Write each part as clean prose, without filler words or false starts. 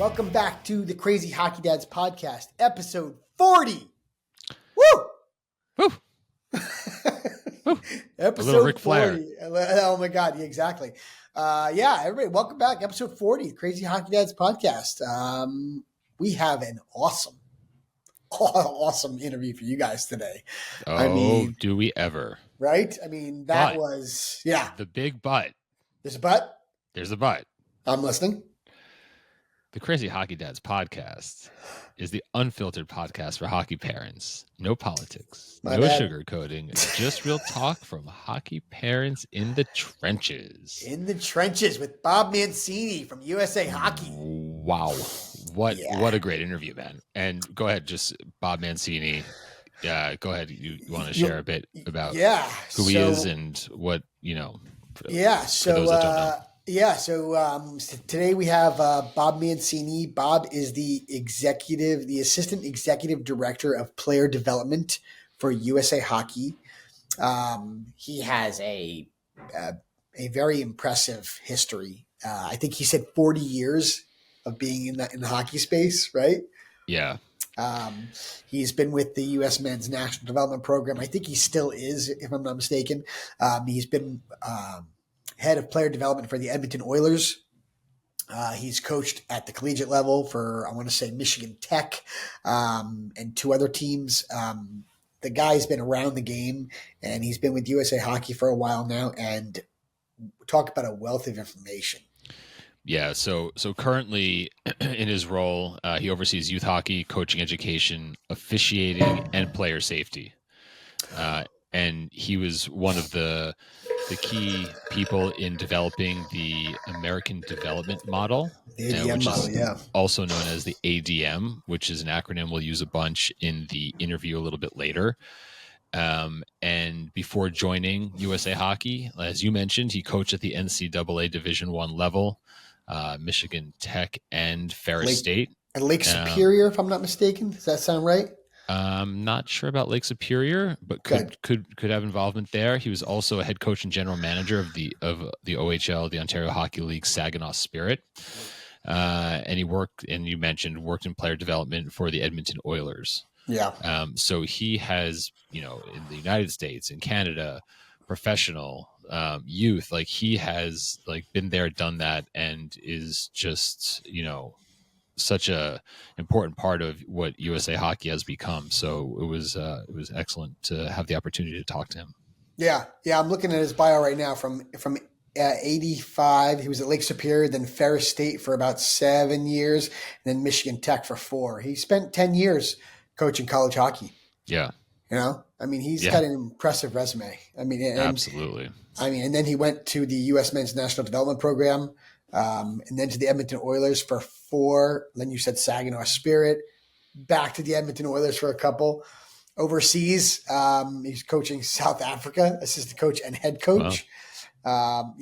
Welcome back to the Crazy Hockey Dads podcast, episode 40. Woo! Woo! Episode Ric 40. Flair. Oh my God, yeah, exactly. Everybody, welcome back. Episode 40, the Crazy Hockey Dads podcast. We have an awesome interview for you guys today. Do we ever? Right? Was the big but. There's a but? There's a but. I'm listening. The Crazy Hockey Dads podcast is the unfiltered podcast for hockey parents. No politics, no sugarcoating, just real talk from hockey parents in the trenches. In the trenches with Bob Mancini from USA Hockey. Wow. What a great interview, man. And go ahead, just Bob Mancini. Go ahead. You want to share a bit about who he is and what, for those that don't know. So today we have Bob Mancini. Bob is the assistant executive director of player development for USA Hockey. He has a very impressive history. I think he said 40 years of being in the hockey space, right? Yeah. He's been with the U.S. Men's National Development Program. I think he still is, if I'm not mistaken. He's been head of player development for the Edmonton Oilers. He's coached at the collegiate level for, I want to say, Michigan Tech and two other teams. The guy's been around the game, and he's been with USA Hockey for a while now, and talk about a wealth of information. Yeah, so currently in his role, he oversees youth hockey, coaching education, officiating, and player safety. And he was one of the key people in developing the American Development Model, which is also known as the ADM, which is an acronym we'll use a bunch in the interview a little bit later. And before joining USA Hockey, as you mentioned, he coached at the NCAA Division I level, Michigan Tech and Ferris State. And Lake Superior, if I'm not mistaken. Does that sound right? I'm not sure about Lake Superior, but could have involvement there. He was also a head coach and general manager of the OHL, the Ontario Hockey League Saginaw Spirit. And he worked in player development for the Edmonton Oilers. Yeah. So he has, in the United States, in Canada, professional, youth, he has been there, done that, and is just, such a important part of what USA Hockey has become. So it was excellent to have the opportunity to talk to him. Yeah. I'm looking at his bio right now from 85. He was at Lake Superior, then Ferris State for about 7 years, and then Michigan Tech for 4. He spent 10 years coaching college hockey. Yeah. He's got an impressive resume. Absolutely. And then he went to the U.S. Men's National Development Program, and then to the Edmonton Oilers for 4. Then you said Saginaw Spirit, back to the Edmonton Oilers for a couple. Overseas, he's coaching South Africa, assistant coach and head coach. Wow.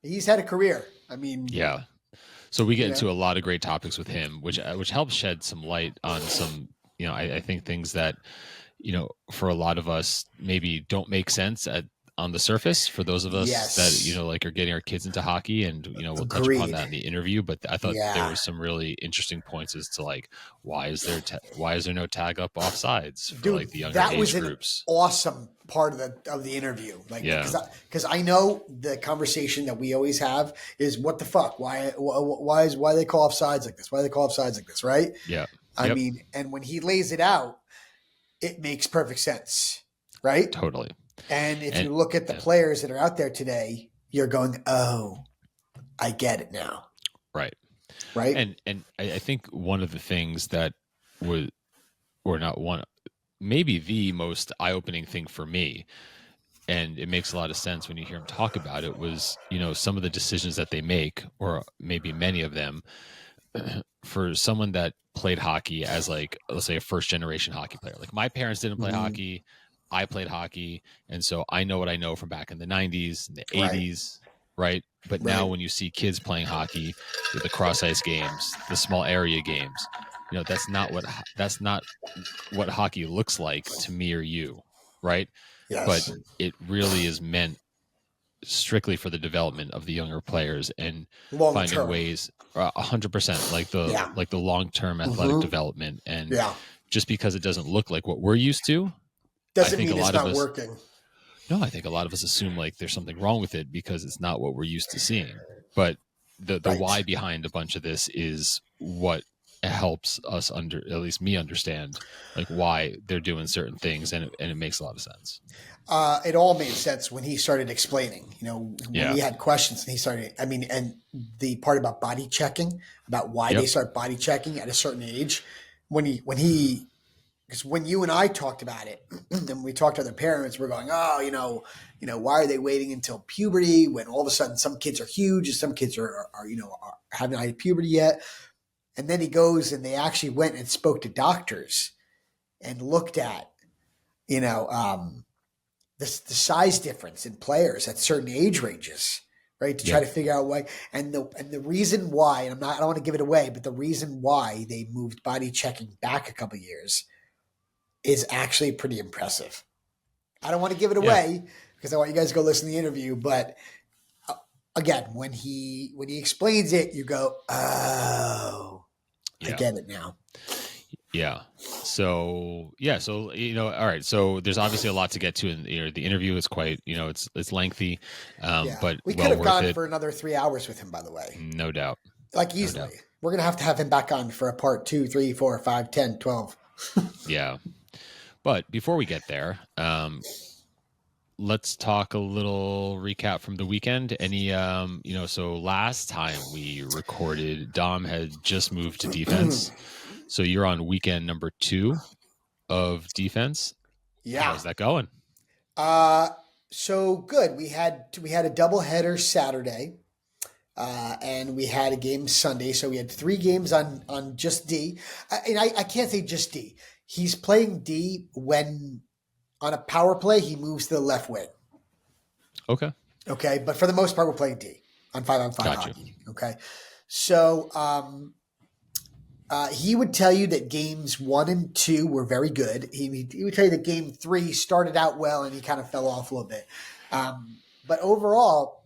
He's had a career. Yeah. So we get into a lot of great topics with him, which helps shed some light on some, I think things that, for a lot of us maybe don't make sense on the surface for those of us that, are getting our kids into hockey, and, we'll touch upon that in the interview. But I thought there were some really interesting points as to why is there no tag up offsides for the younger age groups? An awesome part of the interview. Because I know the conversation that we always have is what the fuck? Why they call offsides like this? Why they call offsides like this? Right? Yeah. And when he lays it out, it makes perfect sense. Right? Totally. And if you look at the players that are out there today, you're going, oh, I get it now. Right. Right. And I think one of the things that was, or not one, maybe the most eye-opening thing for me, and it makes a lot of sense when you hear him talk about it, was, some of the decisions that they make, or maybe many of them, for someone that played hockey as let's say a first-generation hockey player. My parents didn't play hockey. I played hockey, and so I know what I know from back in the 90s, and the 80s, right? But now when you see kids playing hockey, the cross-ice games, the small area games, that's not what hockey looks like to me or you, right? Yes. But it really is meant strictly for the development of the younger players and Long finding term. ways 100% Yeah. like the long-term athletic development. And Yeah. just because it doesn't look like what we're used to, I Doesn't think a mean it's lot of not us, working. no, I think a lot of us assume like there's something wrong with it because it's not what we're used to seeing. But the Right. why behind a bunch of this is what helps us at least me understand like why they're doing certain things, and it makes a lot of sense. It all made sense when he started explaining, when Yeah. we had questions and he started, and the part about body checking, about why they start body checking at a certain age, because when you and I talked about it, and we talked to other parents, we're going, why are they waiting until puberty when all of a sudden some kids are huge and some kids are haven't had puberty yet. And then he goes and they actually went and spoke to doctors and looked at, the size difference in players at certain age ranges, right? To try to figure out why. And the reason why, and I don't want to give it away, but the reason why they moved body checking back a couple of years is actually pretty impressive. I don't want to give it away because I want you guys to go listen to the interview, but again, when he explains it, you go, oh, I get it now. Yeah. So all right. So there's obviously a lot to get to in the interview is quite, it's lengthy, but we could well have worth gone it. for another 3 hours with him, by the way. No doubt. Like easily. No doubt. We're going to have him back on for a part 2, 3, 4, 5, 10, 12. Yeah. But before we get there, let's talk a little recap from the weekend. So last time we recorded, Dom had just moved to defense. So you're on weekend number 2 of defense. Yeah. How's that going? So good. We had a doubleheader Saturday, and we had a game Sunday. So we had 3 games on just D. I can't say just D. He's playing D when on a power play he moves to the left wing. Okay. Okay, but for the most part we're playing D on 5-on-5 hockey. Okay, so he would tell you that games 1 and 2 were very good. He would tell you that game 3 started out well and he kind of fell off a little bit. But overall,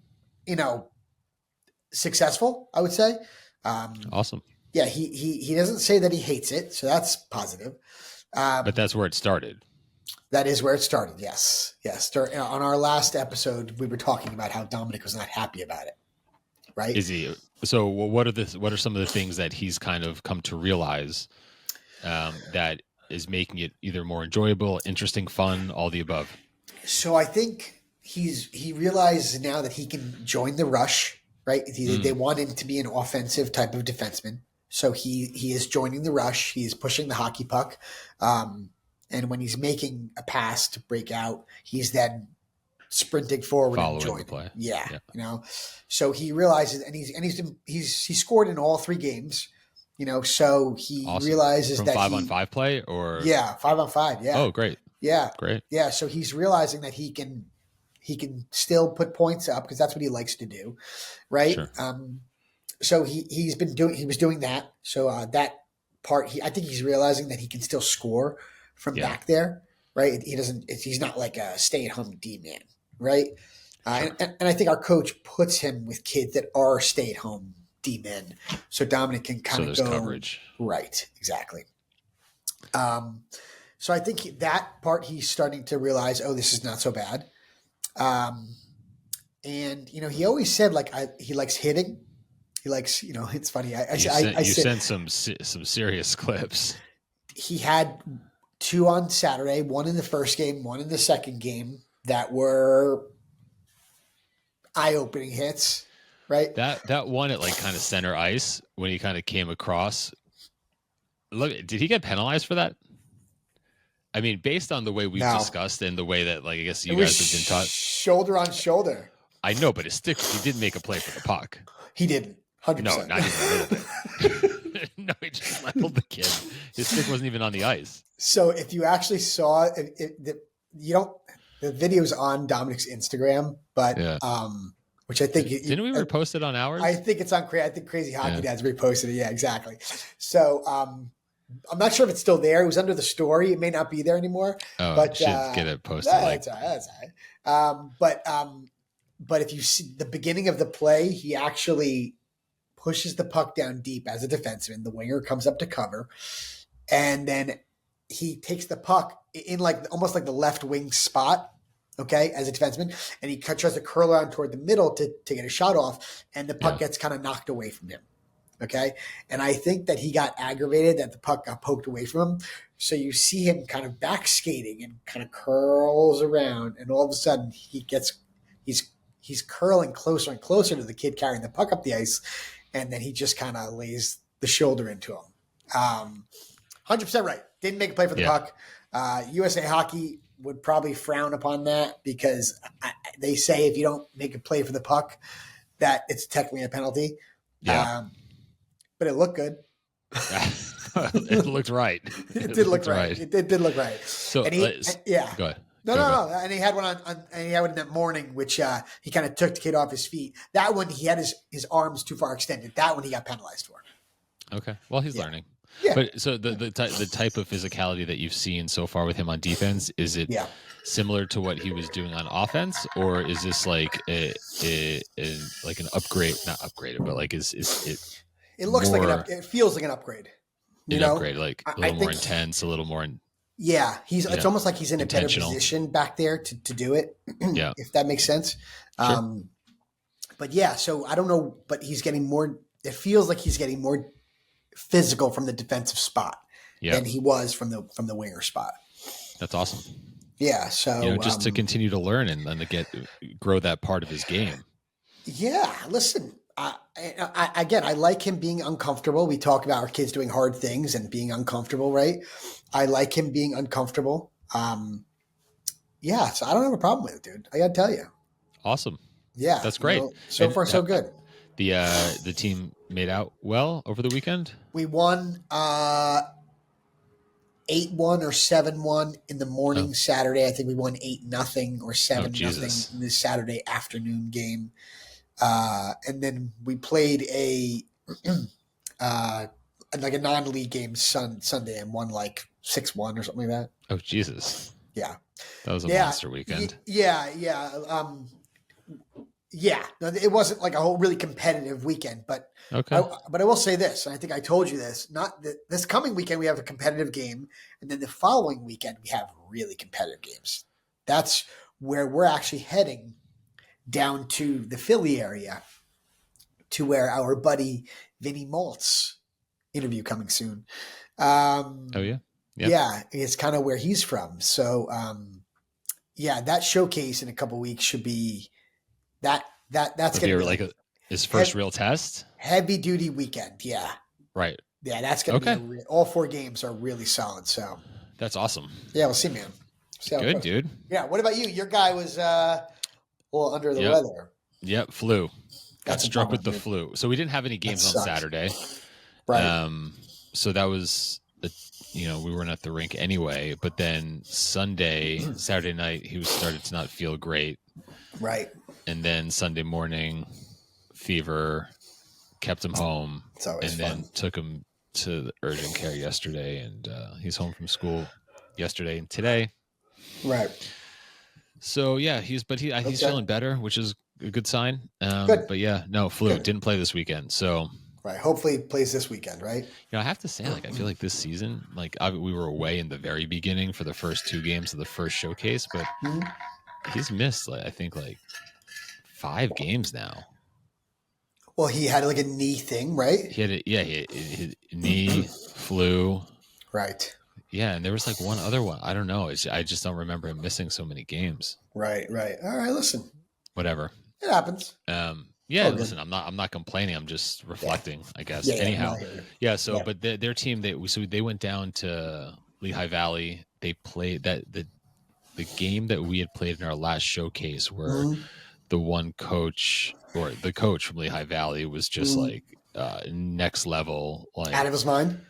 successful, I would say. Awesome. Yeah, he doesn't say that he hates it, so that's positive. But that's where it started. That is where it started, yes. On our last episode, we were talking about how Dominic was not happy about it, right? Is he? So what are some of the things that he's kind of come to realize that is making it either more enjoyable, interesting, fun, all the above? So I think he realizes now that he can join the rush, right? They want him to be an offensive type of defenseman. So he is joining the rush. He is pushing the hockey puck. And when he's making a pass to break out, he's then sprinting forward and joining the play. Yeah. So he realizes, and he's scored in all 3 games. So he realizes from that 5-on-5 play or 5-on-5. Yeah. Oh, great. Yeah. Great. Yeah. So he's realizing that he can still put points up because that's what he likes to do, right? Sure. So he was doing that. So that part, I think he's realizing that he can still score from back there, right? He's not like a stay-at-home D-man, right? Sure. And I think our coach puts him with kids that are stay-at-home D-men, so Dominic can kind of go coverage. Right, exactly. So I think that part he's starting to realize, oh, this is not so bad. And he always said he likes hitting. He likes, it's funny. You sent some serious clips. He had 2 on Saturday, 1 in the first game, 1 in the second game that were eye-opening hits, right? That one at kind of center ice when he kind of came across. Look, did he get penalized for that? I mean, based on the way we've discussed and the way that I guess you guys have been taught. Shoulder on shoulder. I know, but his stick, he didn't make a play for the puck. He didn't. 100%. No, not even a little bit. No, he just leveled the kid. His stick wasn't even on the ice. So if you actually saw the video's on Dominic's Instagram, but which I think didn't we repost it on ours? I think it's on. I think Crazy Hockey Dad's reposted it. Yeah, exactly. So I'm not sure if it's still there. It was under the story. It may not be there anymore. Oh, but should get it posted. That's all right. But But if you see the beginning of the play, he actually pushes the puck down deep as a defenseman. The winger comes up to cover, and then he takes the puck in like almost like the left wing spot, okay, as a defenseman, and he tries to curl around toward the middle to get a shot off, and the puck gets kind of knocked away from him. Okay. And I think that he got aggravated that the puck got poked away from him. So you see him kind of back skating and kind of curls around, and all of a sudden he's curling closer and closer to the kid carrying the puck up the ice, and then he just kind of lays the shoulder into him. 100% right. Didn't make a play for the puck. USA Hockey would probably frown upon that because they say if you don't make a play for the puck, that it's technically a penalty. Yeah. But it looked good. It looked right. It did look right. It did look right. So and go ahead. No. And he had one and he had one in that morning, which he kind of took the kid off his feet. That one, he had his arms too far extended. That one he got penalized for. Okay. Well, he's learning. Yeah. But so the type of physicality that you've seen so far with him on defense, is it similar to what he was doing on offense, or is this like like an upgrade? Not upgraded, but like is it? It looks like it feels like an upgrade. Upgrade, like a little more intense, a little more. It's almost like he's in a better position back there to do it. If that makes sense. Sure. But so I don't know, but he's getting more. It feels like he's getting more physical from the defensive spot than he was from the winger spot. That's awesome. Yeah. So just to continue to learn and to grow that part of his game. Yeah. Listen. I like him being uncomfortable. We talk about our kids doing hard things and being uncomfortable, right? I like him being uncomfortable. So I don't have a problem with it, dude. I got to tell you. Awesome. Yeah. That's great. So far, so good. The team made out well over the weekend? We won 8-1 or 7-1 in the morning Saturday. I think we won 8-0 or 7-0 in the Saturday afternoon game. And then we played like a non-league game Sunday and won like 6-1 or something like that. Oh, Jesus. Yeah. That was a monster weekend. Yeah. It wasn't like a whole really competitive weekend, but I will say this, and I think I told you this, this coming weekend we have a competitive game, and then the following weekend we have really competitive games. That's where we're actually heading down to the Philly area to where our buddy Vinny Maltz interview coming soon. Yeah, it's kind of where he's from. So, that showcase in a couple of weeks should be that's going to be like his first real test. Heavy duty weekend. Yeah. Right. Yeah. That's going to be all 4 games are really solid. So that's awesome. Yeah. We'll see, man. Good, dude. Yeah. What about you? Your guy was, under the weather. Yep. Flu. Got struck with the flu. So we didn't have any games on Saturday. Right. So that was, we weren't at the rink anyway, but then Saturday night, he started to not feel great. Right. And then Sunday morning, fever, kept him home, and then took him to the urgent care yesterday. And he's home from school yesterday and today. Right. So yeah, he's feeling better, which is a good sign. Good. But flu. Good. Didn't play this weekend. So right. Hopefully he plays this weekend, right? I have to say, I feel like this season, we were away in the very beginning for the first 2 games of the first showcase, but he's missed, I think, 5 games now. Well, he had a knee thing, right? He had his knee, flu. Right. Yeah, and there was one other one. I don't know. I just don't remember him missing so many games. Right. All right, listen. Whatever. It happens. Listen, I'm not complaining. I'm just reflecting, I guess. Anyhow. But their team, they went down to Lehigh Valley. They played the game that we had played in our last showcase where the one coach or the coach from Lehigh Valley was just next level, out of his mind.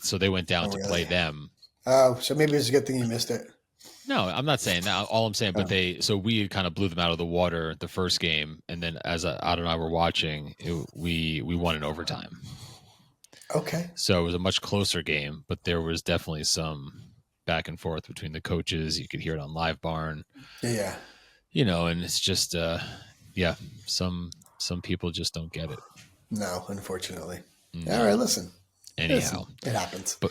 So they went down to play them. Oh, so maybe it's a good thing you missed it. No, I'm not saying that. All I'm saying, so we kind of blew them out of the water the first game, and then as Otto and I were watching, we won in overtime. Okay. So it was a much closer game, but there was definitely some back and forth between the coaches. You could hear it on Live Barn. Yeah. and it's just, yeah, some people just don't get it. No, unfortunately. All right, No. listen. Anyhow, Listen, it happens. but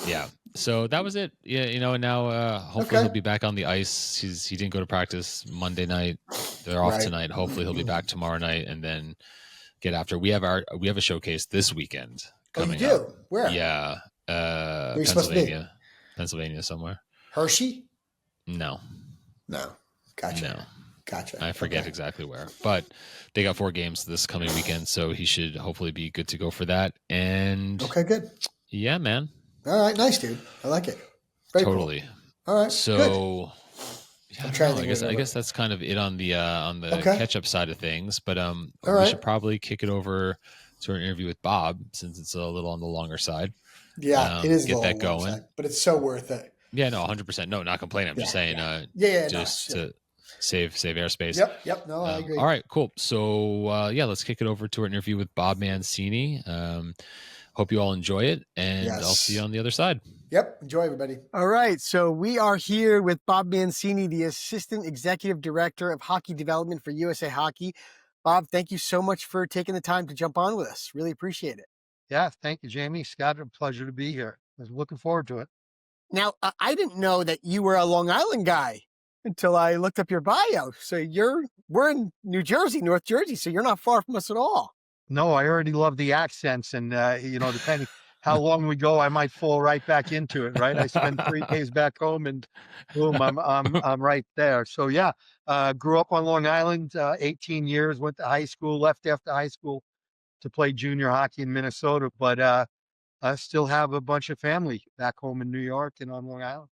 yeah, so that was it. Yeah, and now hopefully he'll Okay. be back on the ice. He didn't go to practice Monday night. They're off Right. tonight. Hopefully he'll be back tomorrow night, and then get after. We have a showcase this weekend Oh, you coming up. do? Where? Yeah, Where are you supposed to be? Pennsylvania somewhere. Hershey? No, No. Gotcha. no, Gotcha. I forget Okay. exactly where, but they got 4 games this coming weekend, so he should hopefully be good to go for that. And Okay, good. yeah, man, All right, nice, dude. I like it. Very totally. cool. All right, good. So yeah, I I'm don't trying know. to think. I guess that's kind of it on the Okay. catch up side of things. But All we right. should probably kick it over to our interview with Bob, since it's a little on the longer side. Yeah, it is a Get little that on the long going. side, but it's so worth it. Yeah, no, 100%. No, not complaining. I'm just saying, Yeah, no, just silly. to save airspace. Yep. No, I agree. All right, cool. So yeah, let's kick it over to our interview with Bob Mancini. Hope you all enjoy it, and Yes. I'll see you on the other side. Yep. Enjoy, everybody. All right. So we are here with Bob Mancini, the Assistant Executive Director of Hockey Development for USA Hockey. Bob, thank you so much for taking the time to jump on with us. Really appreciate it. Yeah, thank you, Jamie. Scott, a pleasure to be here. I was looking forward to it. Now, I didn't know that you were a Long Island guy until I looked up your bio. So we're in New Jersey, North Jersey, so you're not far from us at all. No, I already love the accents, and depending how long we go, I might fall right back into it. Right, I spend 3 days back home, and boom, I'm right there. So yeah, grew up on Long Island, 18 years, went to high school, left after high school to play junior hockey in Minnesota, but I still have a bunch of family back home in New York and on Long Island.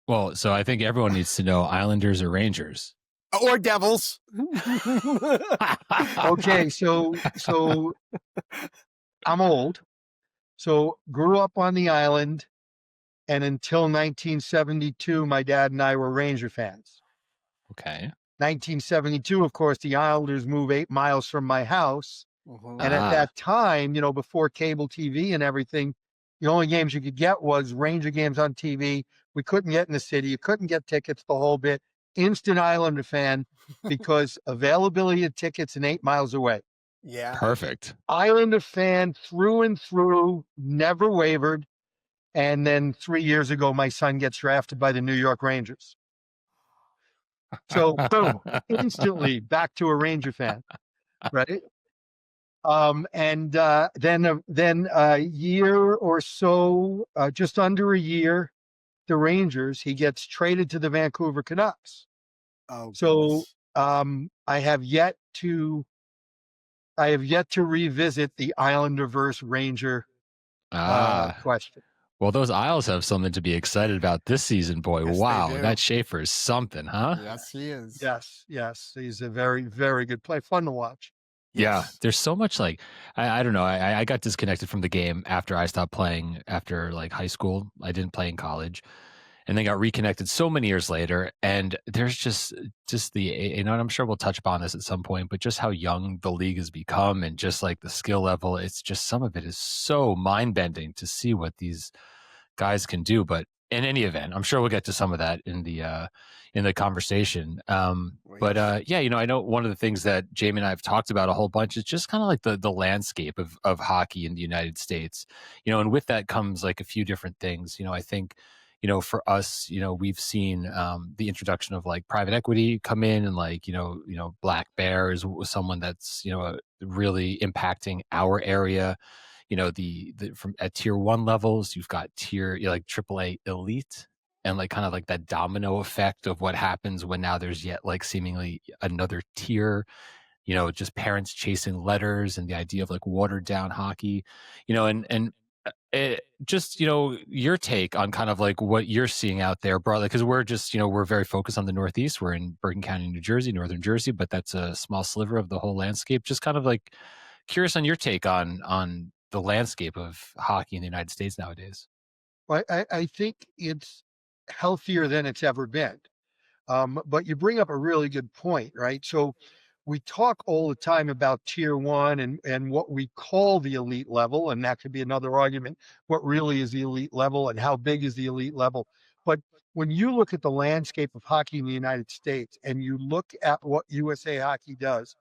Well, so I think everyone needs to know Islanders or Rangers. Or Devils. Okay, so I'm old. So grew up on the island, and until 1972, my dad and I were Ranger fans. Okay. 1972, of course, the Islanders moved 8 miles from my house. Mhm. And at that time, before cable TV and everything, the only games you could get was Ranger games on TV. We couldn't get in the city. You couldn't get tickets, the whole bit. Instant Islander fan because availability of tickets and 8 miles away. Yeah. Perfect. Islander fan through and through, never wavered. And then 3 years ago, my son gets drafted by the New York Rangers. So boom, instantly back to a Ranger fan, right? And then a year or so, just under a year, the Rangers, he gets traded to the Vancouver Canucks. Oh, so I have yet to revisit the Islander versus Ranger question. Well, those Isles have something to be excited about this season, boy. Yes, wow, they do. that Schaefer is something, huh? Yes, he is. Yes. He's a very, very good player. Fun to watch. Yeah, there's so much I don't know. I got disconnected from the game after I stopped playing after like high school. I didn't play in college, and then got reconnected so many years later. And there's just and I'm sure we'll touch upon this at some point, but just how young the league has become, and just like the skill level. It's just, some of it is so mind bending to see what these guys can do. But in any event, I'm sure we'll get to some of that in the conversation. But I know one of the things that Jamie and I have talked about a whole bunch is just kind of like the landscape of hockey in the United States, and with that comes like a few different things. I think, for us, we've seen the introduction of like private equity come in, and like, Black Bear is someone that's, really impacting our area. The from at tier 1 levels, you've got tier like AAA elite, and like kind of like that domino effect of what happens when now there's yet like seemingly another tier, just parents chasing letters, and the idea of like watered down hockey, and just, your take on kind of like what you're seeing out there broadly, because we're just, we're very focused on the Northeast. We're in Bergen County, New Jersey, Northern Jersey, but that's a small sliver of the whole landscape. Just kind of like curious on your take on the landscape of hockey in the United States nowadays. Well, I think it's healthier than it's ever been. But you bring up a really good point, right? So we talk all the time about tier 1 and what we call the elite level, and that could be another argument. What really is the elite level, and how big is the elite level? But when you look at the landscape of hockey in the United States and you look at what USA Hockey does,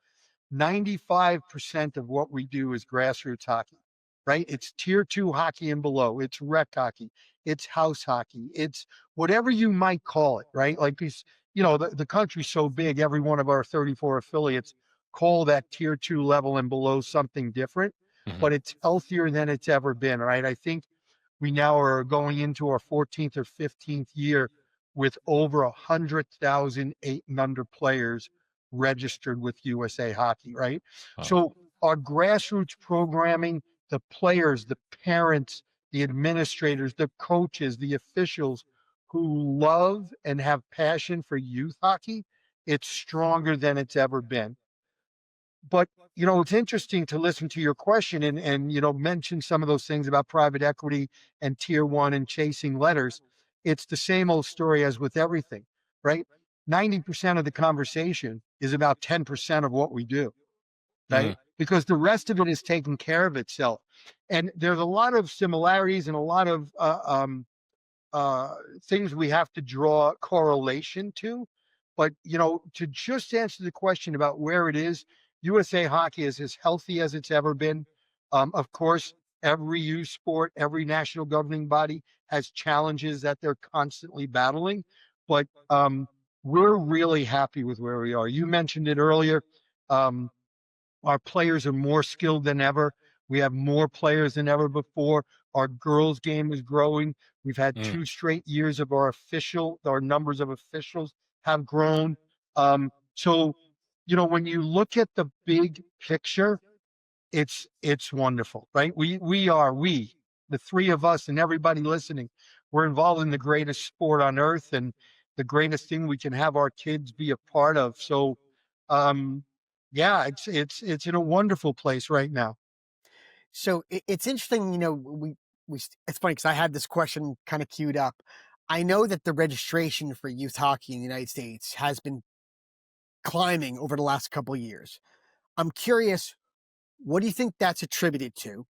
95% of what we do is grassroots hockey, right? It's tier two hockey and below. It's rec hockey. It's house hockey. It's whatever you might call it, right? Like these, the country's so big, every one of our 34 affiliates call that tier two level and below something different, Mhm. but it's healthier than it's ever been, right? I think we now are going into our 14th or 15th year with over 100,000 8 and under players registered with USA Hockey, right? Wow. So our grassroots programming, the players, the parents, the administrators, the coaches, the officials who love and have passion for youth hockey, it's stronger than it's ever been. But it's interesting to listen to your question and mention some of those things about private equity and tier one and chasing letters. It's the same old story as with everything, right? 90% of the conversation is about 10% of what we do, right? Mhm. Because the rest of it is taking care of itself. And there's a lot of similarities and a lot of things we have to draw correlation to. But to just answer the question about where it is, USA Hockey is as healthy as it's ever been. Of course, every youth sport, every national governing body has challenges that they're constantly battling, but we're really happy with where we are. You mentioned it earlier. Um, our players are more skilled than ever. We have more players than ever before. Our girls' game is growing. We've had Mm. 2 straight years of our numbers of officials have grown. So, when you look at the big picture, it's wonderful, right? We, the three of us and everybody listening, we're involved in the greatest sport on earth and the greatest thing we can have our kids be a part of. So, um, yeah, it's in a wonderful place right now. So it's interesting, it's funny because I had this question kind of queued up. I know that the registration for youth hockey in the United States has been climbing over the last couple of years. I'm curious, what do you think that's attributed to?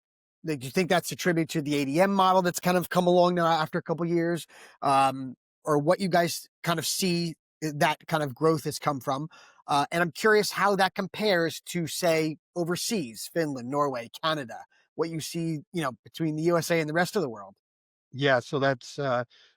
Like, do you think that's attributed to the ADM model that's kind of come along now after a couple of years, or what you guys kind of see that kind of growth has come from? And I'm curious how that compares to, say, overseas, Finland, Norway, Canada, what you see, between the USA and the rest of the world. Yeah, so that's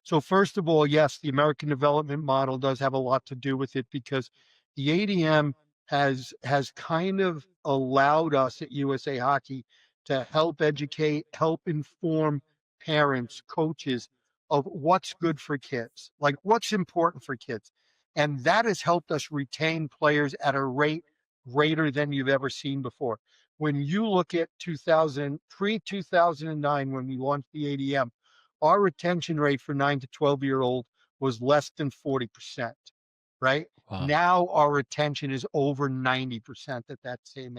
so first of all, yes, the American development model does have a lot to do with it because the ADM has kind of allowed us at USA Hockey to help educate, help inform parents, coaches of what's good for kids, like what's important for kids. And that has helped us retain players at a rate greater than you've ever seen before. When you look at pre-2009, when we launched the ADM, our retention rate for 9 to 12-year-old was less than 40%, right? Wow. Now our retention is over 90% at that same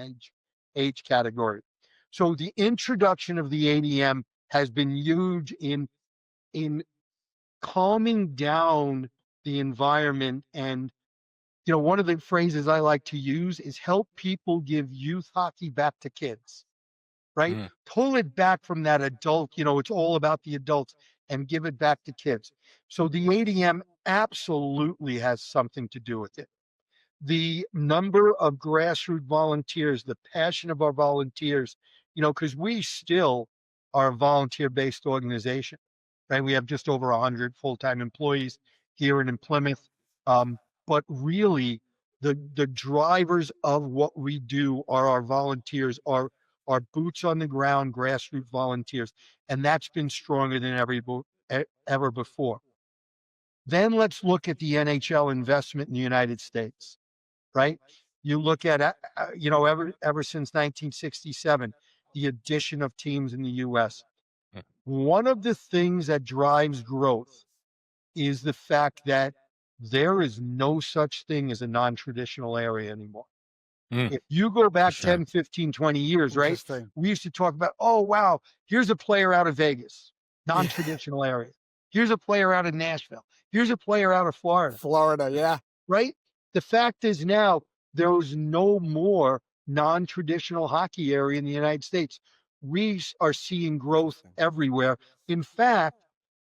age category. So the introduction of the ADM has been huge in calming down the environment. And one of the phrases I like to use is help people give youth hockey back to kids, right? Mm. Pull it back from that adult, it's all about the adults and give it back to kids. So the ADM absolutely has something to do with it. The number of grassroots volunteers, the passion of our volunteers, because we still are a volunteer-based organization, right? We have just over 100 full-time employees here and in Plymouth. But really, the drivers of what we do are our volunteers, our boots on the ground grassroots volunteers, and that's been stronger than ever before. Then let's look at the NHL investment in the United States, right? You look at ever since 1967, the addition of teams in the U.S. Mm. One of the things that drives growth is the fact that there is no such thing as a non-traditional area anymore. Mm. If you go For back sure. 10, 15, 20 years, right? Interesting. We used to talk about, oh, wow, here's a player out of Vegas, Yeah. non-traditional area. Here's a player out of Nashville. Here's a player out of Florida, Florida, yeah. right? The fact is now there is no more non-traditional hockey area in the United States. We are seeing growth everywhere. In fact,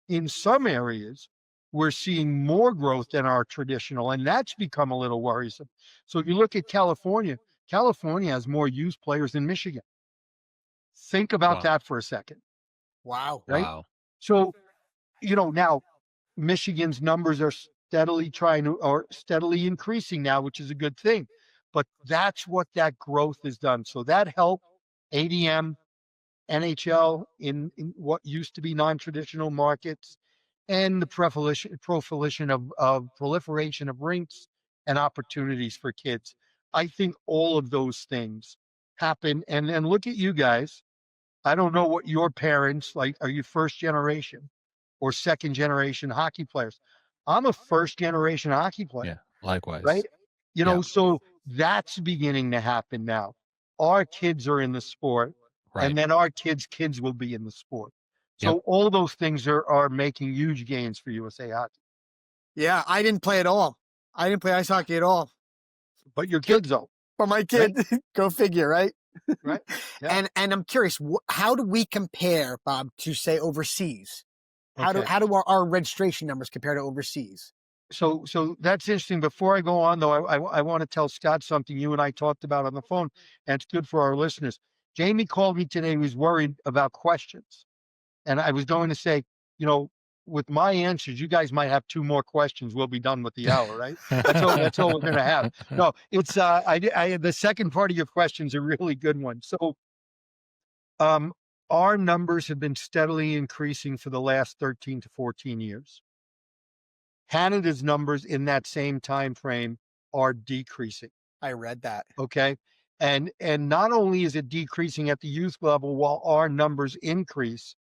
in some areas, we're seeing more growth than our traditional, and that's become a little worrisome. So if you look at California, California has more youth players than Michigan. Think about Wow. that for a second, Wow. right? Wow. So, now Michigan's numbers are steadily increasing now, which is a good thing. But that's what that growth has done. So that helped ADM, NHL in what used to be non-traditional markets, and the proliferation of rinks and opportunities for kids. I think all of those things happen. And look at you guys. I don't know what your parents like. Are you first generation or second generation hockey players? I'm a first generation hockey player, Yeah. Likewise. right? Yeah. So that's beginning to happen now. Our kids are in the sport, Right. and then our kids will be in the sport. So Yep. all those things are making huge gains for USA Hockey. Yeah, I didn't play at all. I didn't play ice hockey at all. But your kids don't, But my kid, go figure, right? right? Yeah. And I'm curious, how do we compare, Bob, to say overseas? How Okay. do our registration numbers compare to overseas? So that's interesting. Before I go on, though, I want to tell Scott something you and I talked about on the phone, and it's good for our listeners. Jamie called me today. He was worried about questions, and I was going to say, with my answers, you guys might have 2 more questions. We'll be done with the hour, right? That's all we're going to have. No, it's the second part of your question is a really good one. So, our numbers have been steadily increasing for the last 13 to 14 years. Canada's numbers in that same time frame are decreasing. I read that. Okay. And not only is it decreasing at the youth level while our numbers increase,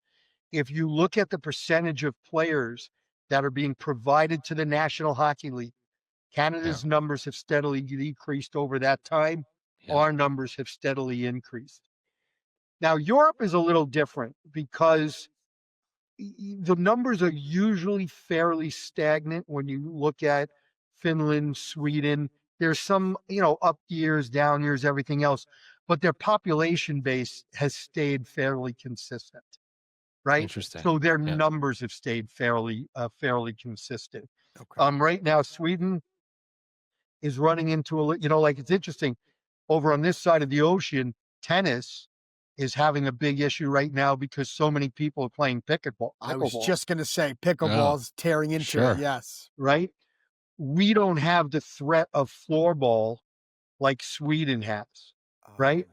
if you look at the percentage of players that are being provided to the National Hockey League, Canada's numbers have steadily decreased over that time. Yeah. Our numbers have steadily increased. Now, Europe is a little different because the numbers are usually fairly stagnant when you look at Finland, Sweden. There's some, up years, down years, everything else, but their population base has stayed fairly consistent, right? Interesting. So their Yeah. numbers have stayed fairly consistent. Okay. Right now, Sweden is running into it's interesting. Over on this side of the ocean, tennis is having a big issue right now because so many people are playing pickleball. I was just going to say pickleball's tearing into sure. it. Yes. Right? We don't have the threat of floorball like Sweden has, right?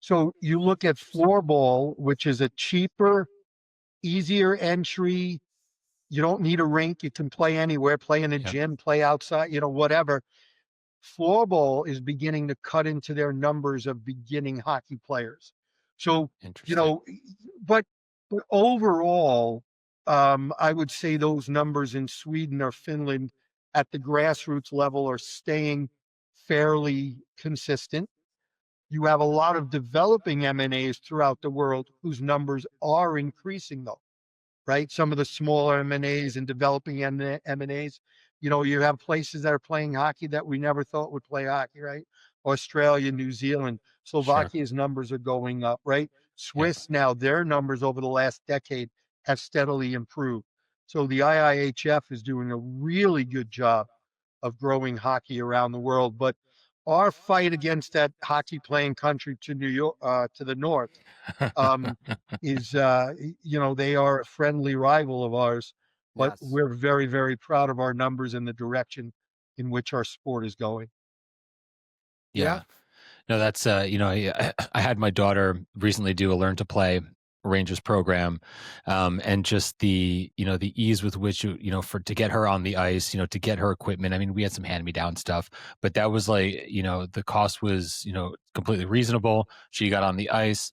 So you look at floorball, which is a cheaper, easier entry. You don't need a rink. You can play anywhere, play in a gym, play outside, whatever. Floorball is beginning to cut into their numbers of beginning hockey players. So, but overall, I would say those numbers in Sweden or Finland at the grassroots level are staying fairly consistent. You have a lot of developing M&As throughout the world whose numbers are increasing, though, right? Some of the smaller M&As and developing M&As, you have places that are playing hockey that we never thought would play hockey, right? Australia, New Zealand, Slovakia's numbers are going up, right? Swiss now, their numbers over the last decade have steadily improved. So the IIHF is doing a really good job of growing hockey around the world. But our fight against that hockey playing country to New York, to the north, is they are a friendly rival of ours, but we're very, very proud of our numbers and the direction in which our sport is going. Yeah. No, that's I had my daughter recently do a learn to play Rangers program, and just the ease with which to get her on the ice, to get her equipment. I mean, we had some hand me down stuff, but that was like the cost was completely reasonable. She got on the ice.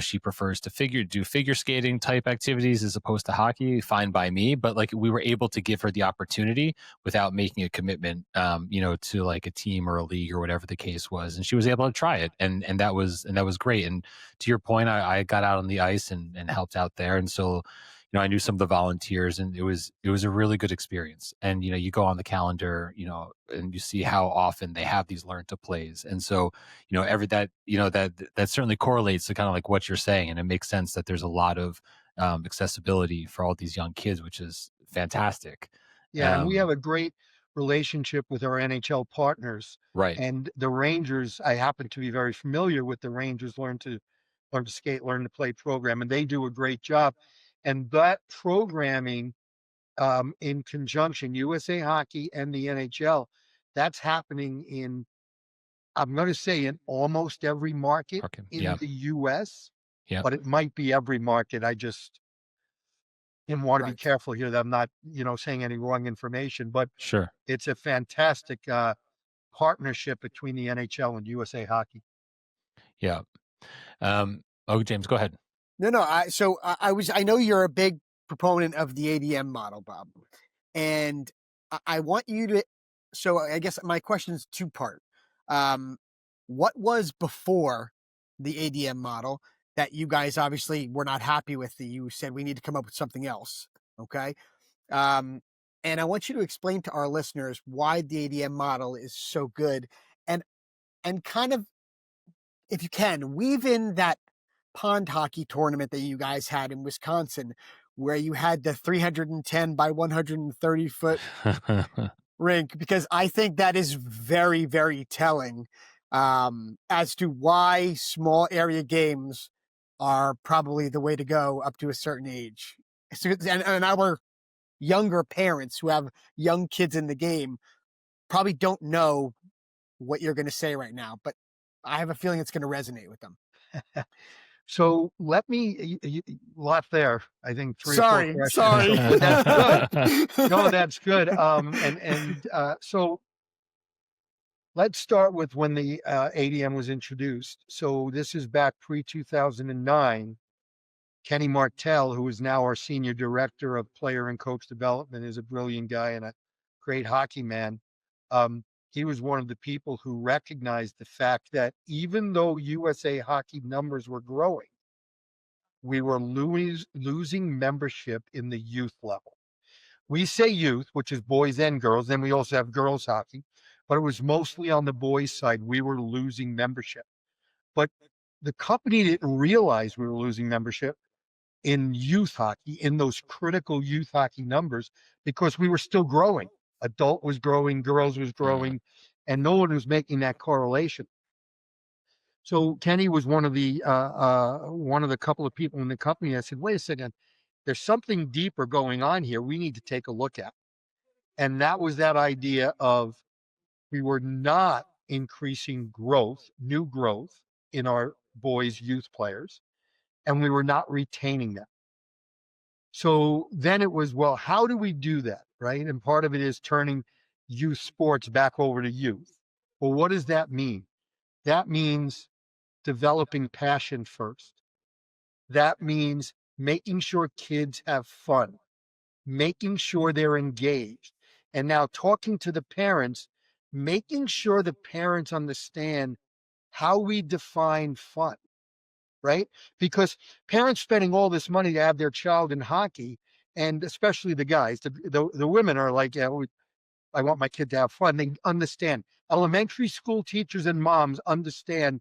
She prefers to do figure skating type activities as opposed to hockey. Fine by me, but like we were able to give her the opportunity without making a commitment, to like a team or a league or whatever the case was, and she was able to try it, and that was great. And to your point, I got out on the ice and helped out there, and so I knew some of the volunteers, and it was a really good experience. And you go on the calendar, and you see how often they have these learn to plays, and so that certainly correlates to kind of like what you're saying, and it makes sense that there's a lot of accessibility for all these young kids, which is fantastic. Yeah, and we have a great relationship with our NHL partners. Right. And the Rangers, I happen to be very familiar with the Rangers learn to skate, learn to play program, and they do a great job. And that programming, in conjunction, USA Hockey and the NHL, that's happening in, I'm going to say, in almost every market Okay. in Yeah. the US, Yeah. but it might be every market. I just want to be Right. careful here that I'm not, saying any wrong information, but Sure. it's a fantastic partnership between the NHL and USA Hockey. Yeah. Oh, James, go ahead. No. I know you're a big proponent of the ADM model, Bob, and I want you to. So I guess my question is two-part. What was before the ADM model that you guys obviously were not happy with? That you said we need to come up with something else. Okay. And I want you to explain to our listeners why the ADM model is so good, and kind of, if you can, weave in that pond hockey tournament that you guys had in Wisconsin, where you had the 310 by 130-foot rink, because I think that is very, very telling as to why small area games are probably the way to go up to a certain age. So, and our younger parents who have young kids in the game probably don't know what you're going to say right now, but I have a feeling it's going to resonate with them. So let me, lot there. I think 3 or 4 Sorry. questions. But that's good. No, that's good. So let's start with when the ADM was introduced. So this is back pre-2009. Kenny Martell, who is now our senior director of player and coach development, is a brilliant guy and a great hockey man. He was one of the people who recognized the fact that even though USA Hockey numbers were growing, we were losing membership in the youth level. We say youth, which is boys and girls, then we also have girls hockey, but it was mostly on the boys' side. We were losing membership. But the company didn't realize we were losing membership in youth hockey, in those critical youth hockey numbers, because we were still growing. Adult was growing, girls was growing, and no one was making that correlation. So Kenny was one of the couple of people in the company that said, wait a second, there's something deeper going on here we need to take a look at. And that was that idea of, we were not increasing growth, new growth in our boys' youth players, and we were not retaining them. So then it was, well, how do we do that, right? And part of it is turning youth sports back over to youth. Well, what does that mean? That means developing passion first. That means making sure kids have fun, making sure they're engaged. And now talking to the parents, making sure the parents understand how we define fun, right? Because parents spending all this money to have their child in hockey, and especially the guys, the women are like, yeah, I want my kid to have fun. They understand. Elementary school teachers and moms understand,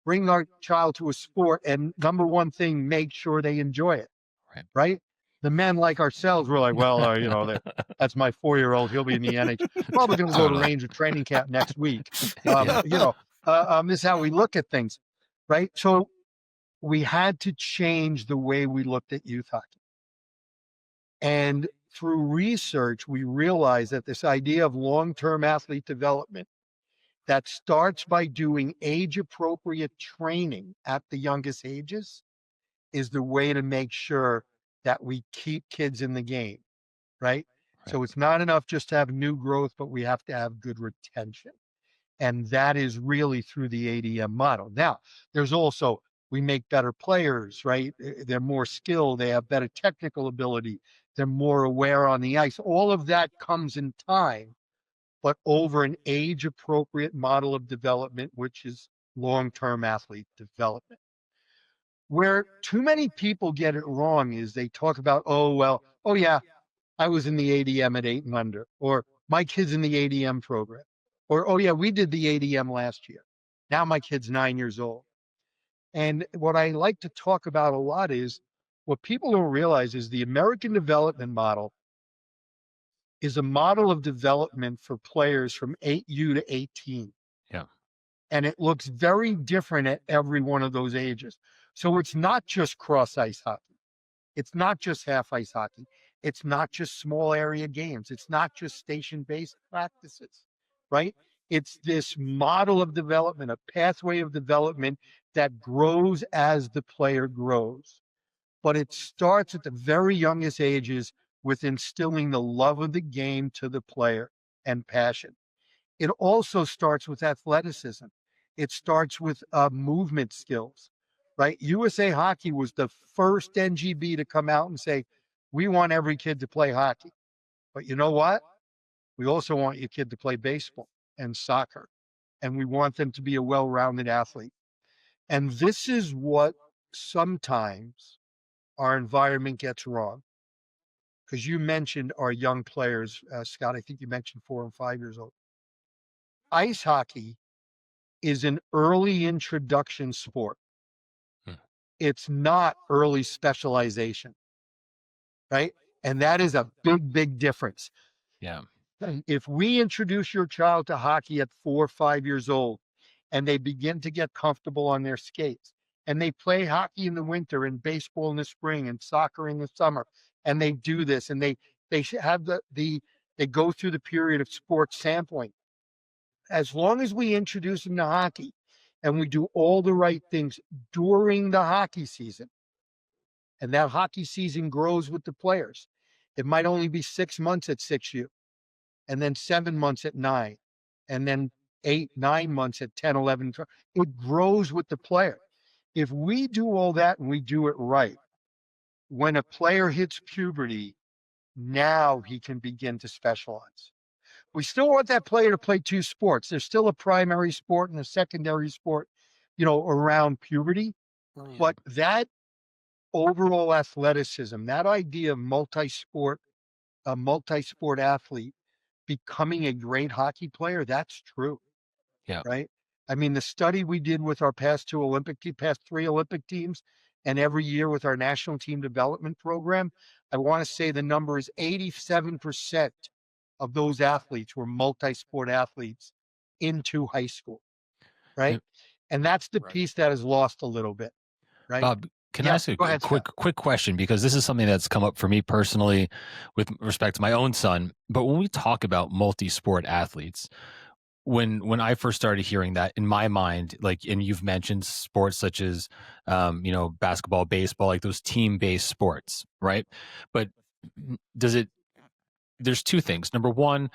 bring our child to a sport, and number one thing, make sure they enjoy it, right? The men like ourselves were like, well, that's my 4-year-old. He'll be in the NHL. Probably going to go to Ranger training camp next week. This is how we look at things, right? So we had to change the way we looked at youth hockey. And through research, we realized that this idea of long-term athlete development that starts by doing age-appropriate training at the youngest ages is the way to make sure that we keep kids in the game, right? So it's not enough just to have new growth, but we have to have good retention. And that is really through the ADM model. Now, there's also, we make better players, right? They're more skilled, they have better technical ability, they're more aware on the ice. All of that comes in time, but over an age-appropriate model of development, which is long-term athlete development. Where too many people get it wrong is they talk about, oh yeah, I was in the ADM at 8 and under, or my kid's in the ADM program, or, oh yeah, we did the ADM last year. Now my kid's 9 years old. And what I like to talk about a lot is, what people don't realize is the American development model is a model of development for players from 8U to 18. Yeah. And it looks very different at every one of those ages. So it's not just cross ice hockey. It's not just half ice hockey. It's not just small area games. It's not just station-based practices, right? It's this model of development, a pathway of development that grows as the player grows. But it starts at the very youngest ages with instilling the love of the game to the player and passion. It also starts with athleticism. It starts with movement skills, right? USA Hockey was the first NGB to come out and say, we want every kid to play hockey. But you know what? We also want your kid to play baseball and soccer. And we want them to be a well-rounded athlete. And this is what sometimes our environment gets wrong. Because you mentioned our young players, Scott, I think you mentioned 4 and 5 years old. Ice hockey is an early introduction sport. Hmm. It's not early specialization, right? And that is a big, big difference. Yeah. If we introduce your child to hockey at 4 or 5 years old and they begin to get comfortable on their skates and they play hockey in the winter and baseball in the spring and soccer in the summer, and they do this and they have they go through the period of sports sampling. As long as we introduce them to hockey and we do all the right things during the hockey season, and that hockey season grows with the players, it might only be 6 months at 6U, and then 7 months at 9, and then 8, 9 months at 10, 11, 12. It grows with the player. If we do all that and we do it right, when a player hits puberty, now he can begin to specialize. We still want that player to play 2 sports. There's still a primary sport and a secondary sport, around puberty. But that overall athleticism, that idea of a multi-sport athlete becoming a great hockey player, that's true. Yeah. Right. I mean, the study we did with our past 3 Olympic teams, and every year with our national team development program, I want to say the number is 87% of those athletes were multi-sport athletes into high school. Right. And that's the piece that is lost a little bit. Right. Bob, can I Yeah, ask a go ahead, quick question? Because this is something that's come up for me personally with respect to my own son. But when we talk about multi-sport athletes, when I first started hearing that, in my mind, like, and you've mentioned sports such as, basketball, baseball, like those team-based sports, right? But there's 2 things. Number one,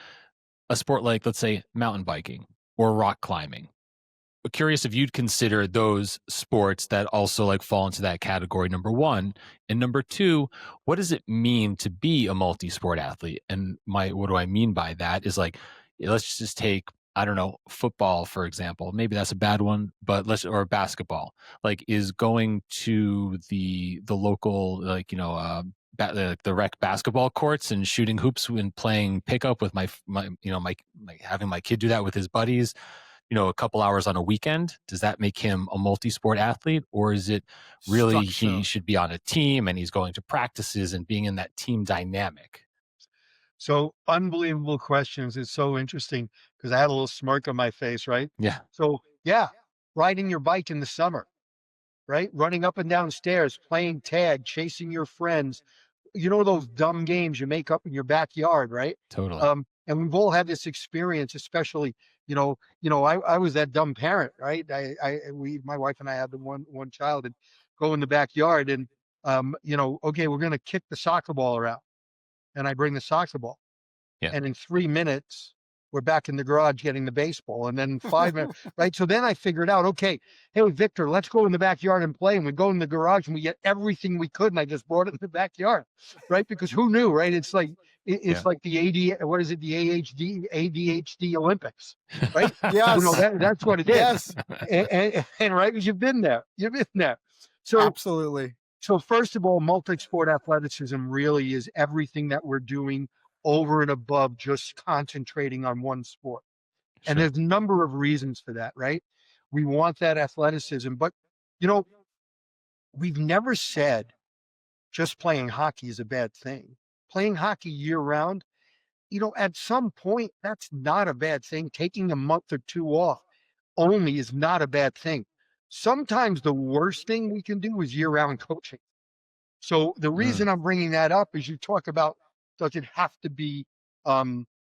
a sport like, let's say, mountain biking or rock climbing. But curious if you'd consider those sports that also like fall into that category, number one. And number 2, what does it mean to be a multi-sport athlete? And what do I mean by that is, like, let's just take, I don't know, football, for example. Maybe that's a bad one, but or basketball. Like, is going to the local, like, the rec basketball courts and shooting hoops and playing pickup with my having my kid do that with his buddies, a couple hours on a weekend, does that make him a multi-sport athlete? Or is it really he should be on a team and he's going to practices and being in that team dynamic? So unbelievable questions. It's so interesting because I had a little smirk on my face, right? Yeah. So yeah, riding your bike in the summer, right? Running up and down stairs, playing tag, chasing your friends. Those dumb games you make up in your backyard, right? Totally. And we've all had this experience, especially, I was that dumb parent, right? My wife and I had the one child, and go in the backyard and, okay, we're going to kick the soccer ball around. And I bring the soccer ball. Yeah. And in 3 minutes, we're back in the garage getting the baseball. And then 5 minutes, right? So then I figured out, okay, hey, Victor, let's go in the backyard and play. And we go in the garage and we get everything we could. And I just brought it in the backyard, right? Because who knew, right? It's like, like the ADHD Olympics, right? Yes. That's what it is. Yes. And right, because you've been there. So absolutely. So first of all, multi-sport athleticism really is everything that we're doing over and above just concentrating on one sport. Sure. And there's a number of reasons for that, right? We want that athleticism, but we've never said just playing hockey is a bad thing. Playing hockey year round, at some point, that's not a bad thing. Taking a month or two off only is not a bad thing. Sometimes the worst thing we can do is year-round coaching. So the reason I'm bringing that up is you talk about, does it have to be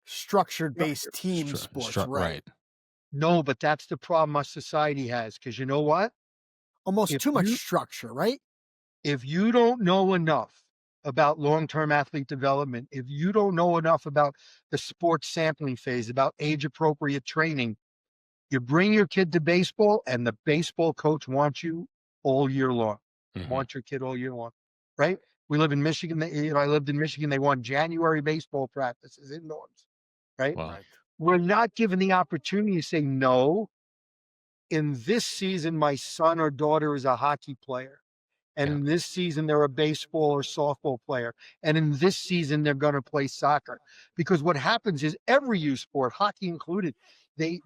structured based team sports, right? No, but that's the problem our society has. Because you know what? Almost too much structure, right? If you don't know enough about long-term athlete development, if you don't know enough about the sports sampling phase, about age-appropriate training, you bring your kid to baseball and the baseball coach wants you all year long. Want your kid all year long, right? We live in Michigan. I lived in Michigan. They want January baseball practices indoors, right? Wow. We're not given the opportunity to say, no, in this season, my son or daughter is a hockey player. And in this season, they're a baseball or softball player. And in this season, they're going to play soccer. Because what happens is every youth sport, hockey included, they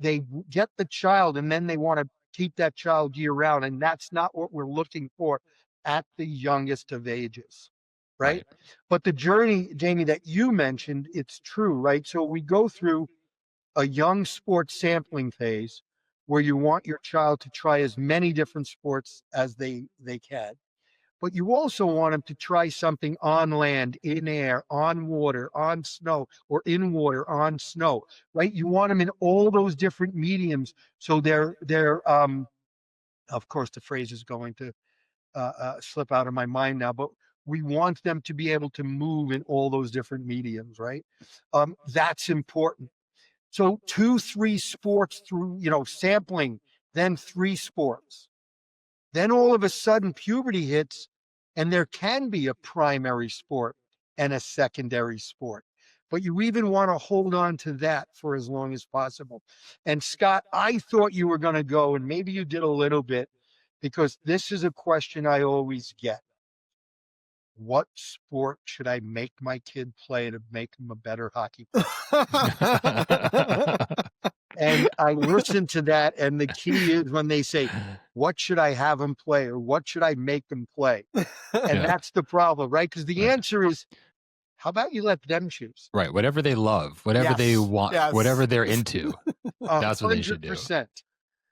get the child and then they want to keep that child year round. And that's not what we're looking for at the youngest of ages. Right? But the journey, Jamie, that you mentioned, it's true, right? So we go through a young sports sampling phase where you want your child to try as many different sports as they can. But you also want them to try something on land, in air, on water, on snow, or in water, on snow, right? You want them in all those different mediums. So they're of course, the phrase is going to slip out of my mind now, but we want them to be able to move in all those different mediums, right? That's important. So 2-3 sports through, sampling, then 3 sports. Then all of a sudden puberty hits and there can be a primary sport and a secondary sport. But you even want to hold on to that for as long as possible. And Scott, I thought you were going to go, and maybe you did a little bit, because this is a question I always get. What sport should I make my kid play to make him a better hockey player? And I listen to that, and the key is when they say, what should I have him play, or what should I make them play? And that's the problem, right? Because the answer is, how about you let them choose? Right. Whatever they love, whatever they want, whatever they're into, that's what they should do. 100%.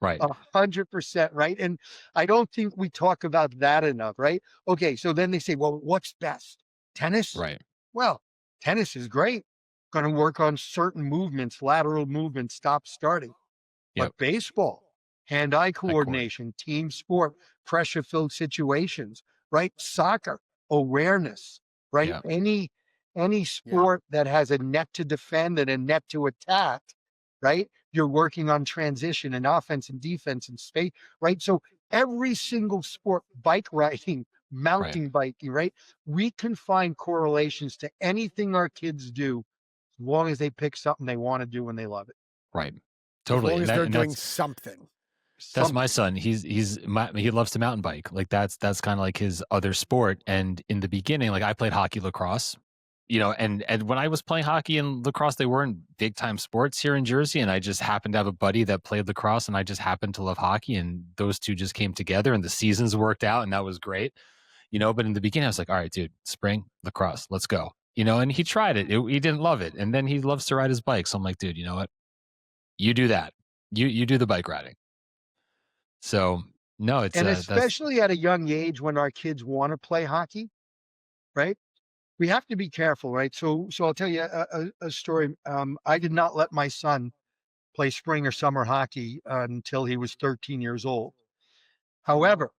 Right. 100%, right? And I don't think we talk about that enough, right? Okay, so then they say, well, what's best? Tennis? Right. Well, tennis is great. Going to work on certain movements, lateral movements, stop starting. But baseball, hand-eye coordination, team sport, pressure-filled situations, right? Soccer, awareness, right? Any sport that has a net to defend and a net to attack, right? You're working on transition and offense and defense and space, right? So every single sport, bike riding, mountain biking, right? We can find correlations to anything our kids do as long as they pick something they want to do and they love it. Right. Totally. As long as they're doing something. That's my son. He loves to mountain bike. Like that's kind of like his other sport. And in the beginning, like I played hockey, lacrosse, and when I was playing hockey and lacrosse, they weren't big time sports here in Jersey. And I just happened to have a buddy that played lacrosse, and I just happened to love hockey, and those two just came together, and the seasons worked out, and that was great. But in the beginning, I was like, all right, dude, spring lacrosse, let's go. And he tried it. He didn't love it, and then he loves to ride his bike. So I'm like, dude, you know what? You do that. You do the bike riding. So no, it's and especially at a young age when our kids want to play hockey, right? We have to be careful, right? So I'll tell you a story. I did not let my son play spring or summer hockey until he was 13 years old. However,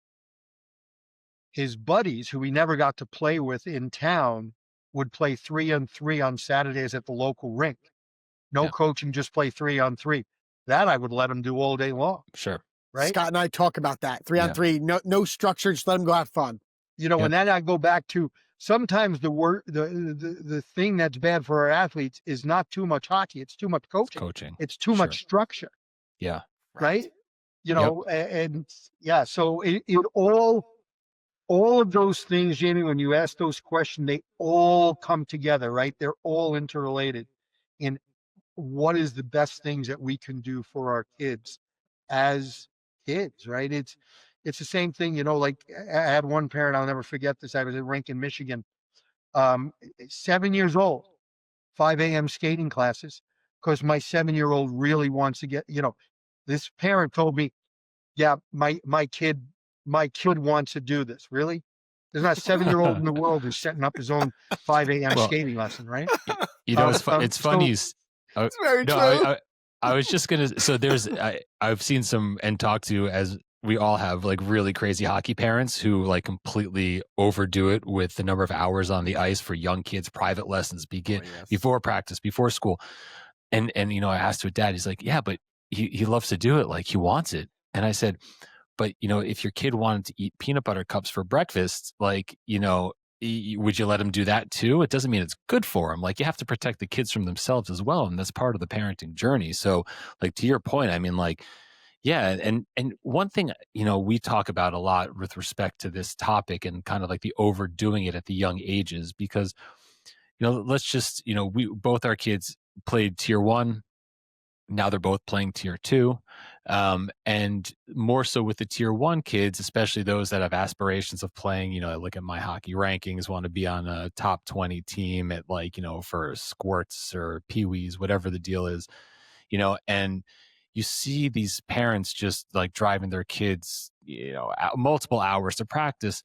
his buddies, who he never got to play with in town, would play 3-on-3 on Saturdays at the local rink. No coaching, just play 3-on-3. That I would let him do all day long. Sure. Right? Scott and I talk about that. 3-on-3, no structure, just let them go have fun. And then I go back to sometimes the thing that's bad for our athletes is not too much hockey. It's too much coaching. It's too much structure. Yeah. Right. So it all of those things, Jamie, when you ask those questions, they all come together, right? They're all interrelated in what is the best things that we can do for our kids as kids, right? It's the same thing, like I had one parent, I'll never forget this. I was at rink in Michigan, 7 years old, 5 a.m. skating classes because my 7-year-old really wants to get, this parent told me, yeah, my kid wants to do this. Really? There's not a 7-year-old in the world who's setting up his own 5 a.m. Well, skating lesson, right? it's funny. It's very no, true. I was just gonna. So I've seen some and talked to, as we all have, like really crazy hockey parents who like completely overdo it with the number of hours on the ice for young kids. Private lessons begin before practice, before school, and I asked her dad. He's like, yeah, but he loves to do it. Like he wants it. And I said, but if your kid wanted to eat peanut butter cups for breakfast, like would you let him do that too? It doesn't mean it's good for him. Like you have to protect the kids from themselves as well, and that's part of the parenting journey. So, like to your point, I mean, like, yeah, and one thing we talk about a lot with respect to this topic and kind of like the overdoing it at the young ages, because let's just we both our kids played tier 1. Now they're both playing tier 2. And more so with the tier 1 kids, especially those that have aspirations of playing, I look at my hockey rankings, want to be on a top 20 team at like, for squirts or peewees, whatever the deal is, and you see these parents just like driving their kids, multiple hours to practice.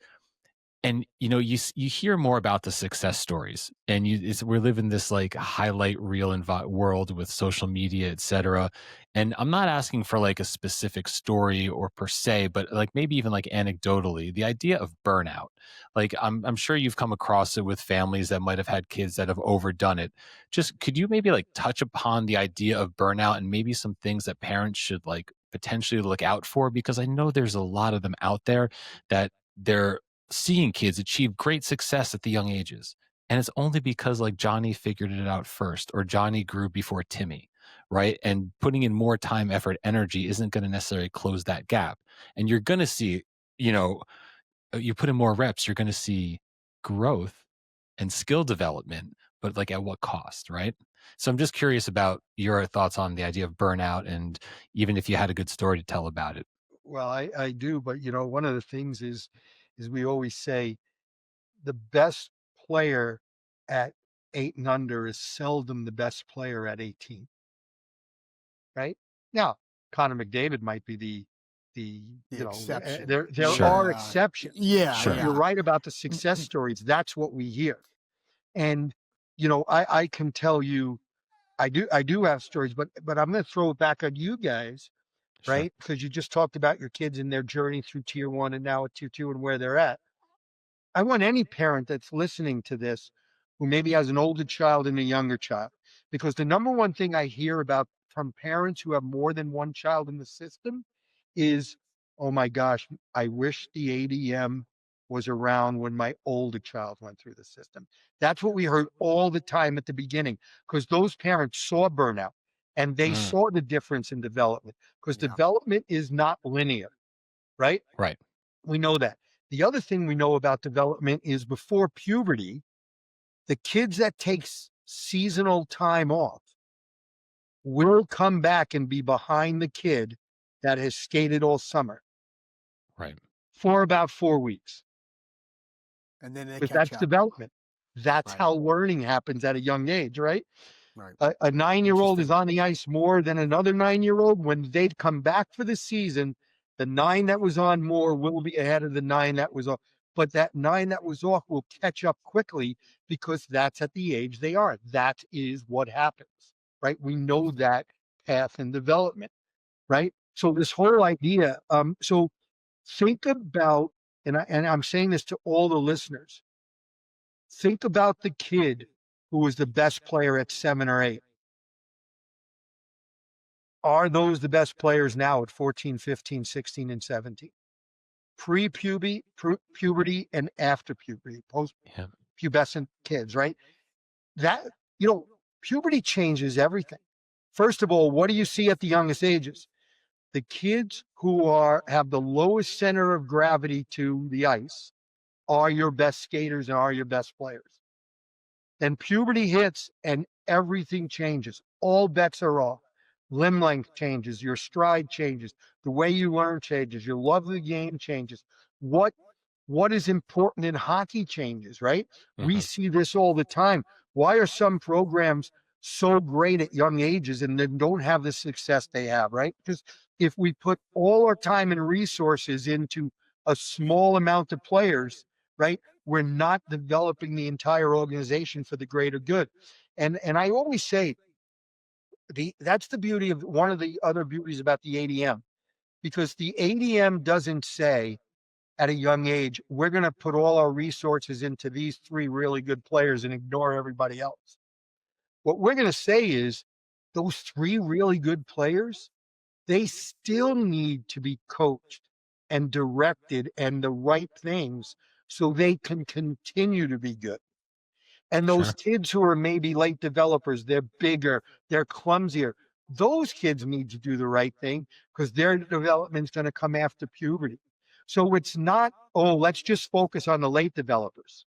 And you hear more about the success stories, and we're living this like highlight reel world with social media, etc. And I'm not asking for like a specific story or per se, but like maybe even like anecdotally, the idea of burnout. Like I'm sure you've come across it with families that might have had kids that have overdone it. Just could you maybe like touch upon the idea of burnout and maybe some things that parents should like potentially look out for? Because I know there's a lot of them out there that they're seeing kids achieve great success at the young ages. And it's only because like Johnny figured it out first, or Johnny grew before Timmy, right? And putting in more time, effort, energy isn't going to necessarily close that gap. And you're going to see, you put in more reps, you're going to see growth and skill development, but like at what cost, right? So I'm just curious about your thoughts on the idea of burnout, and even if you had a good story to tell about it. Well, I do, but one of the things is we always say the best player at 8 and under is seldom the best player at 18. Right? Now, Connor McDavid might be the exception. There Sure. are exceptions. Yeah, Sure. You're right about the success stories. That's what we hear. And I can tell you, I do have stories, but I'm going to throw it back on you guys, Sure. right? Because you just talked about your kids and their journey through tier 1 and now at tier 2 and where they're at. I want any parent that's listening to this who maybe has an older child and a younger child, because the number one thing I hear about from parents who have more than one child in the system is, oh my gosh, I wish the ADM was around when my older child went through the system. That's what we heard all the time at the beginning, because those parents saw burnout and they saw the difference in development, because development is not linear, right? Right. We know that. The other thing we know about development is before puberty, the kids that takes seasonal time off will come back and be behind the kid that has skated all summer. Right. For about 4 weeks. And then Because that's development. That's how learning happens at a young age, right? Right. A 9-year-old is on the ice more than another 9-year-old. When they come back for the season, the 9 that was on more will be ahead of the 9 that was off. But that 9 that was off will catch up quickly because that's at the age they are. That is what happens, right? We know that path in development, right? So this whole idea, so think about, and I'm saying this to all the listeners, think about the kid who was the best player at 7 or 8. Are those the best players now at 14, 15, 16, and 17? Pre-puberty and after puberty, post-pubescent kids, right? That, puberty changes everything. First of all, what do you see at the youngest ages? The kids who have the lowest center of gravity to the ice are your best skaters and are your best players. Then puberty hits and everything changes. All bets are off. Limb length changes, your stride changes, the way you learn changes, your love of the game changes. What is important in hockey changes, right? We see this all the time. Why are some programs so great at young ages and then don't have the success they have, right? Because if we put all our time and resources into a small amount of players, right, we're not developing the entire organization for the greater good. And I always say that's the beauty of one of the other beauties about the ADM, because the ADM doesn't say at a young age, we're going to put all our resources into these three really good players and ignore everybody else. What we're going to say is those three really good players, they still need to be coached and directed and the right things so they can continue to be good. And those Sure. kids who are maybe late developers, they're bigger, they're clumsier. Those kids need to do the right thing because their development's going to come after puberty. So it's not, oh, let's just focus on the late developers.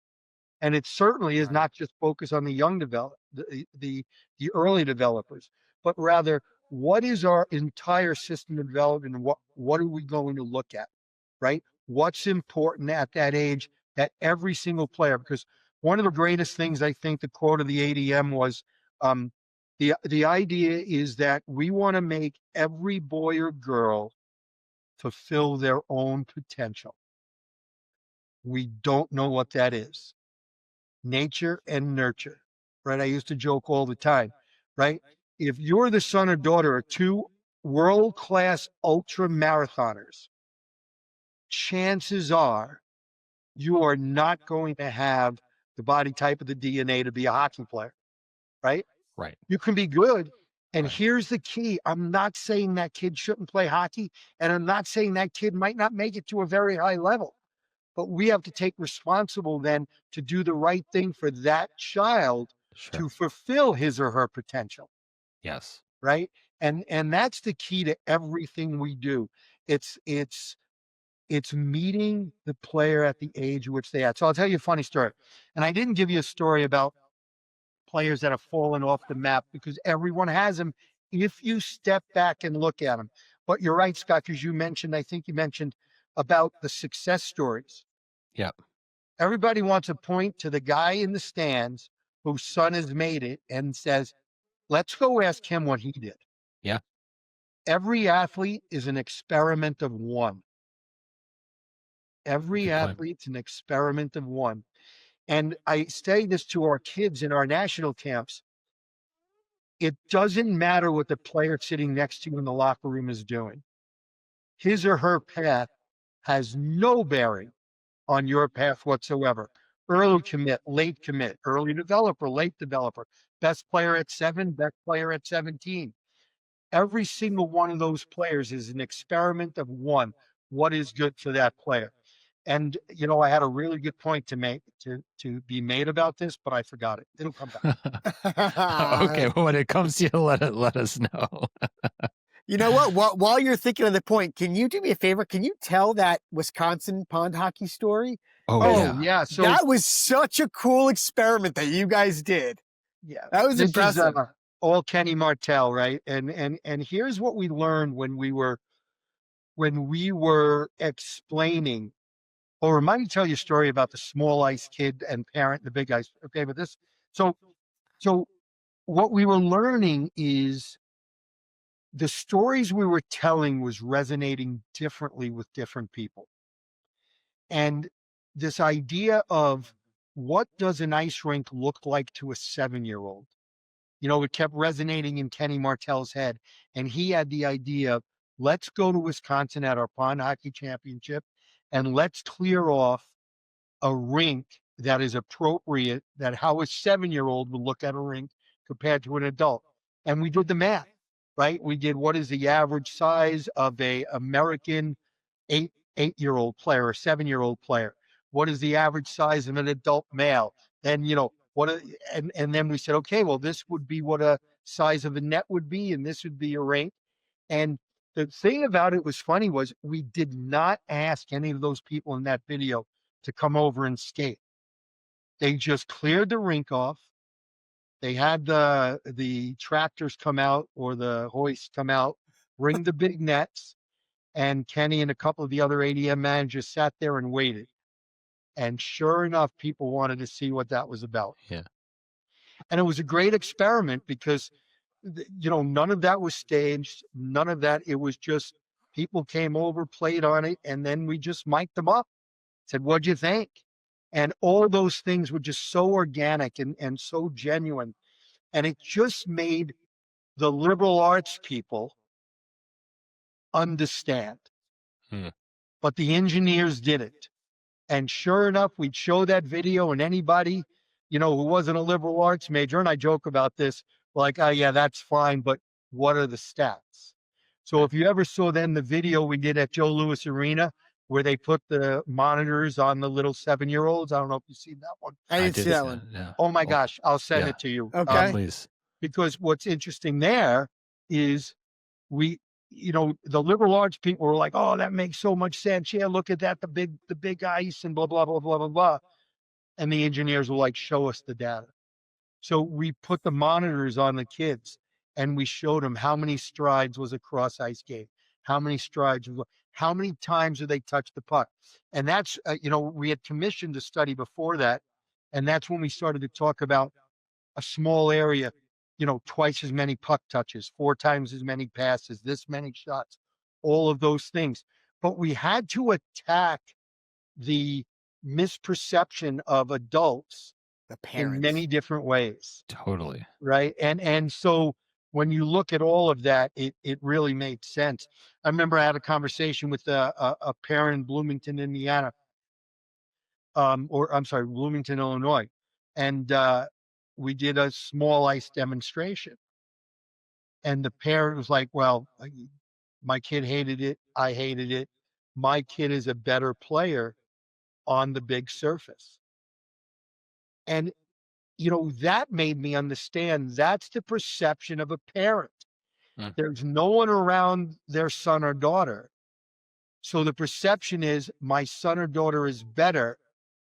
And it certainly is Right. not just focus on the young the early developers, but rather what is our entire system of development and what are we going to look at, right? What's important at that age that every single player, because one of the greatest things I think the quote of the ADM was, um, the idea is that we want to make every boy or girl fulfill their own potential. We don't know what that is. Nature and nurture, right? I used to joke all the time, right? If you're the son or daughter of two world-class ultra marathoners, chances are you are not going to have the body type of the DNA to be a hockey player, right? Right. You can be good. And Right. here's the key. I'm not saying that kid shouldn't play hockey, and I'm not saying that kid might not make it to a very high level. But we have to take responsible then to do the right thing for that child Sure. to fulfill his or her potential, Yes. right? And that's the key to everything we do. It's meeting the player at the age which they at. So I'll tell you a funny story. And I didn't give you a story about players that have fallen off the map because everyone has them if you step back and look at them. But you're right, Scott, because I think you mentioned about the success stories. Yeah. Everybody wants to point to the guy in the stands whose son has made it and says, let's go ask him what he did. Yeah. Every athlete is an experiment of one. Every Good point. athlete's an experiment of one. And I say this to our kids in our national camps. It doesn't matter what the player sitting next to you in the locker room is doing. His or her path has no bearing on your path whatsoever. Early commit, late commit, early developer, late developer, best player at 7, best player at 17. Every single one of those players is an experiment of one. What is good for that player? And I had a really good point to make to be made about this, but I forgot it. It'll come back. Okay. Well, when it comes to you, let us know. You know what? While you're thinking of the point, can you do me a favor? Can you tell that Wisconsin pond hockey story? Oh, Oh yeah. yeah. So That was such a cool experiment that you guys did. yeah, That was this impressive. is all Kenny Martell, right? And here's what we learned when we were explaining. Or remind me to tell you a story about the small ice kid and parent, the big ice. Okay, but so so what we were learning is the stories we were telling was resonating differently with different people. And this idea of what does an ice rink look like to a 7-year-old? It kept resonating in Kenny Martell's head. And he had the idea of let's go to Wisconsin at our pond hockey championship and let's clear off a rink that is appropriate, that how a 7-year-old would look at a rink compared to an adult. And we did the math, right? We did what is the average size of a American eight-year-old player or 7-year-old player? What is the average size of an adult male? And and then we said, okay, well, this would be what a size of a net would be, and this would be a rink. And the thing about it was funny was we did not ask any of those people in that video to come over and skate. They just cleared the rink off. They had the tractors come out or the hoists come out, bring the big nets, and Kenny and a couple of the other ADM managers sat there and waited. And sure enough, people wanted to see what that was about. Yeah. And it was a great experiment because, none of that was staged. None of that. It was just people came over, played on it, and then we just mic'd them up. Said, what'd you think? And all those things were just so organic and so genuine. And it just made the liberal arts people understand. But the engineers didn't. And sure enough, we'd show that video, and anybody, who wasn't a liberal arts major, and I joke about this, like, oh yeah, that's fine, but what are the stats? So if you ever saw then the video we did at Joe Louis Arena, where they put the monitors on the little 7-year-olds, I don't know if you've seen that one. I didn't see that one. Yeah. Oh my gosh, I'll send yeah. it to you. Okay. Please. Because what's interesting there is the liberal arts people were like, oh, that makes so much sense. Yeah, look at that, the big ice and blah, blah, blah, blah, blah, blah. And the engineers were like, show us the data. So we put the monitors on the kids and we showed them how many strides was a cross ice game, how many strides, how many times did they touch the puck. And that's, we had commissioned a study before that. And that's when we started to talk about a small area, twice as many puck touches, 4 times as many passes, this many shots, all of those things. But we had to attack the misperception of adults The parents. in many different ways. Totally. Right. And so when you look at all of that, it really made sense. I remember I had a conversation with a parent in Bloomington, Indiana, Bloomington, Illinois. And we did a small ice demonstration. And the parent was like, well, my kid hated it. I hated it. My kid is a better player on the big surface. And, that made me understand that's the perception of a parent. There's no one around their son or daughter. So the perception is my son or daughter is better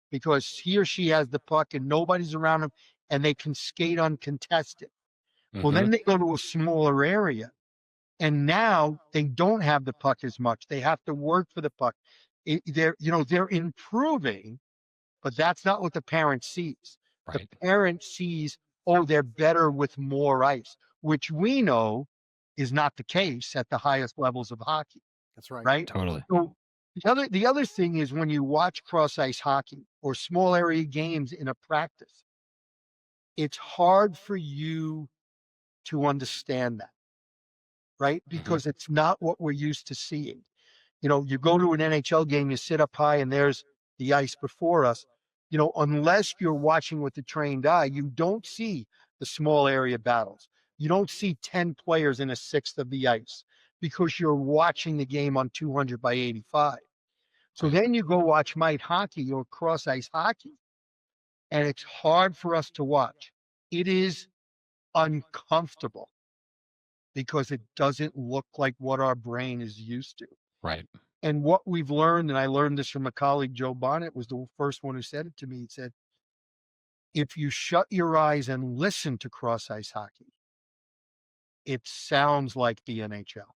because he or she has the puck and nobody's around them and they can skate uncontested. Well, then they go to a smaller area and now they don't have the puck as much. They have to work for the puck. They're improving, but that's not what the parent sees. Right. The parent sees, oh, they're better with more ice, which we know is not the case at the highest levels of hockey. That's right. Right. Totally. So the other thing is when you watch cross ice hockey or small area games in a practice, it's hard for you to understand that, right? Because it's not what we're used to seeing. You go to an NHL game, you sit up high and there's the ice before us. Unless you're watching with the trained eye, you don't see the small area battles. You don't see 10 players in a sixth of the ice because you're watching the game on 200 by 85. So then you go watch might hockey or cross ice hockey, and it's hard for us to watch. It is uncomfortable because it doesn't look like what our brain is used to. Right. And what we've learned, and I learned this from a colleague, Joe Bonnet, was the first one who said it to me. He said, if you shut your eyes and listen to cross ice hockey, it sounds like the NHL.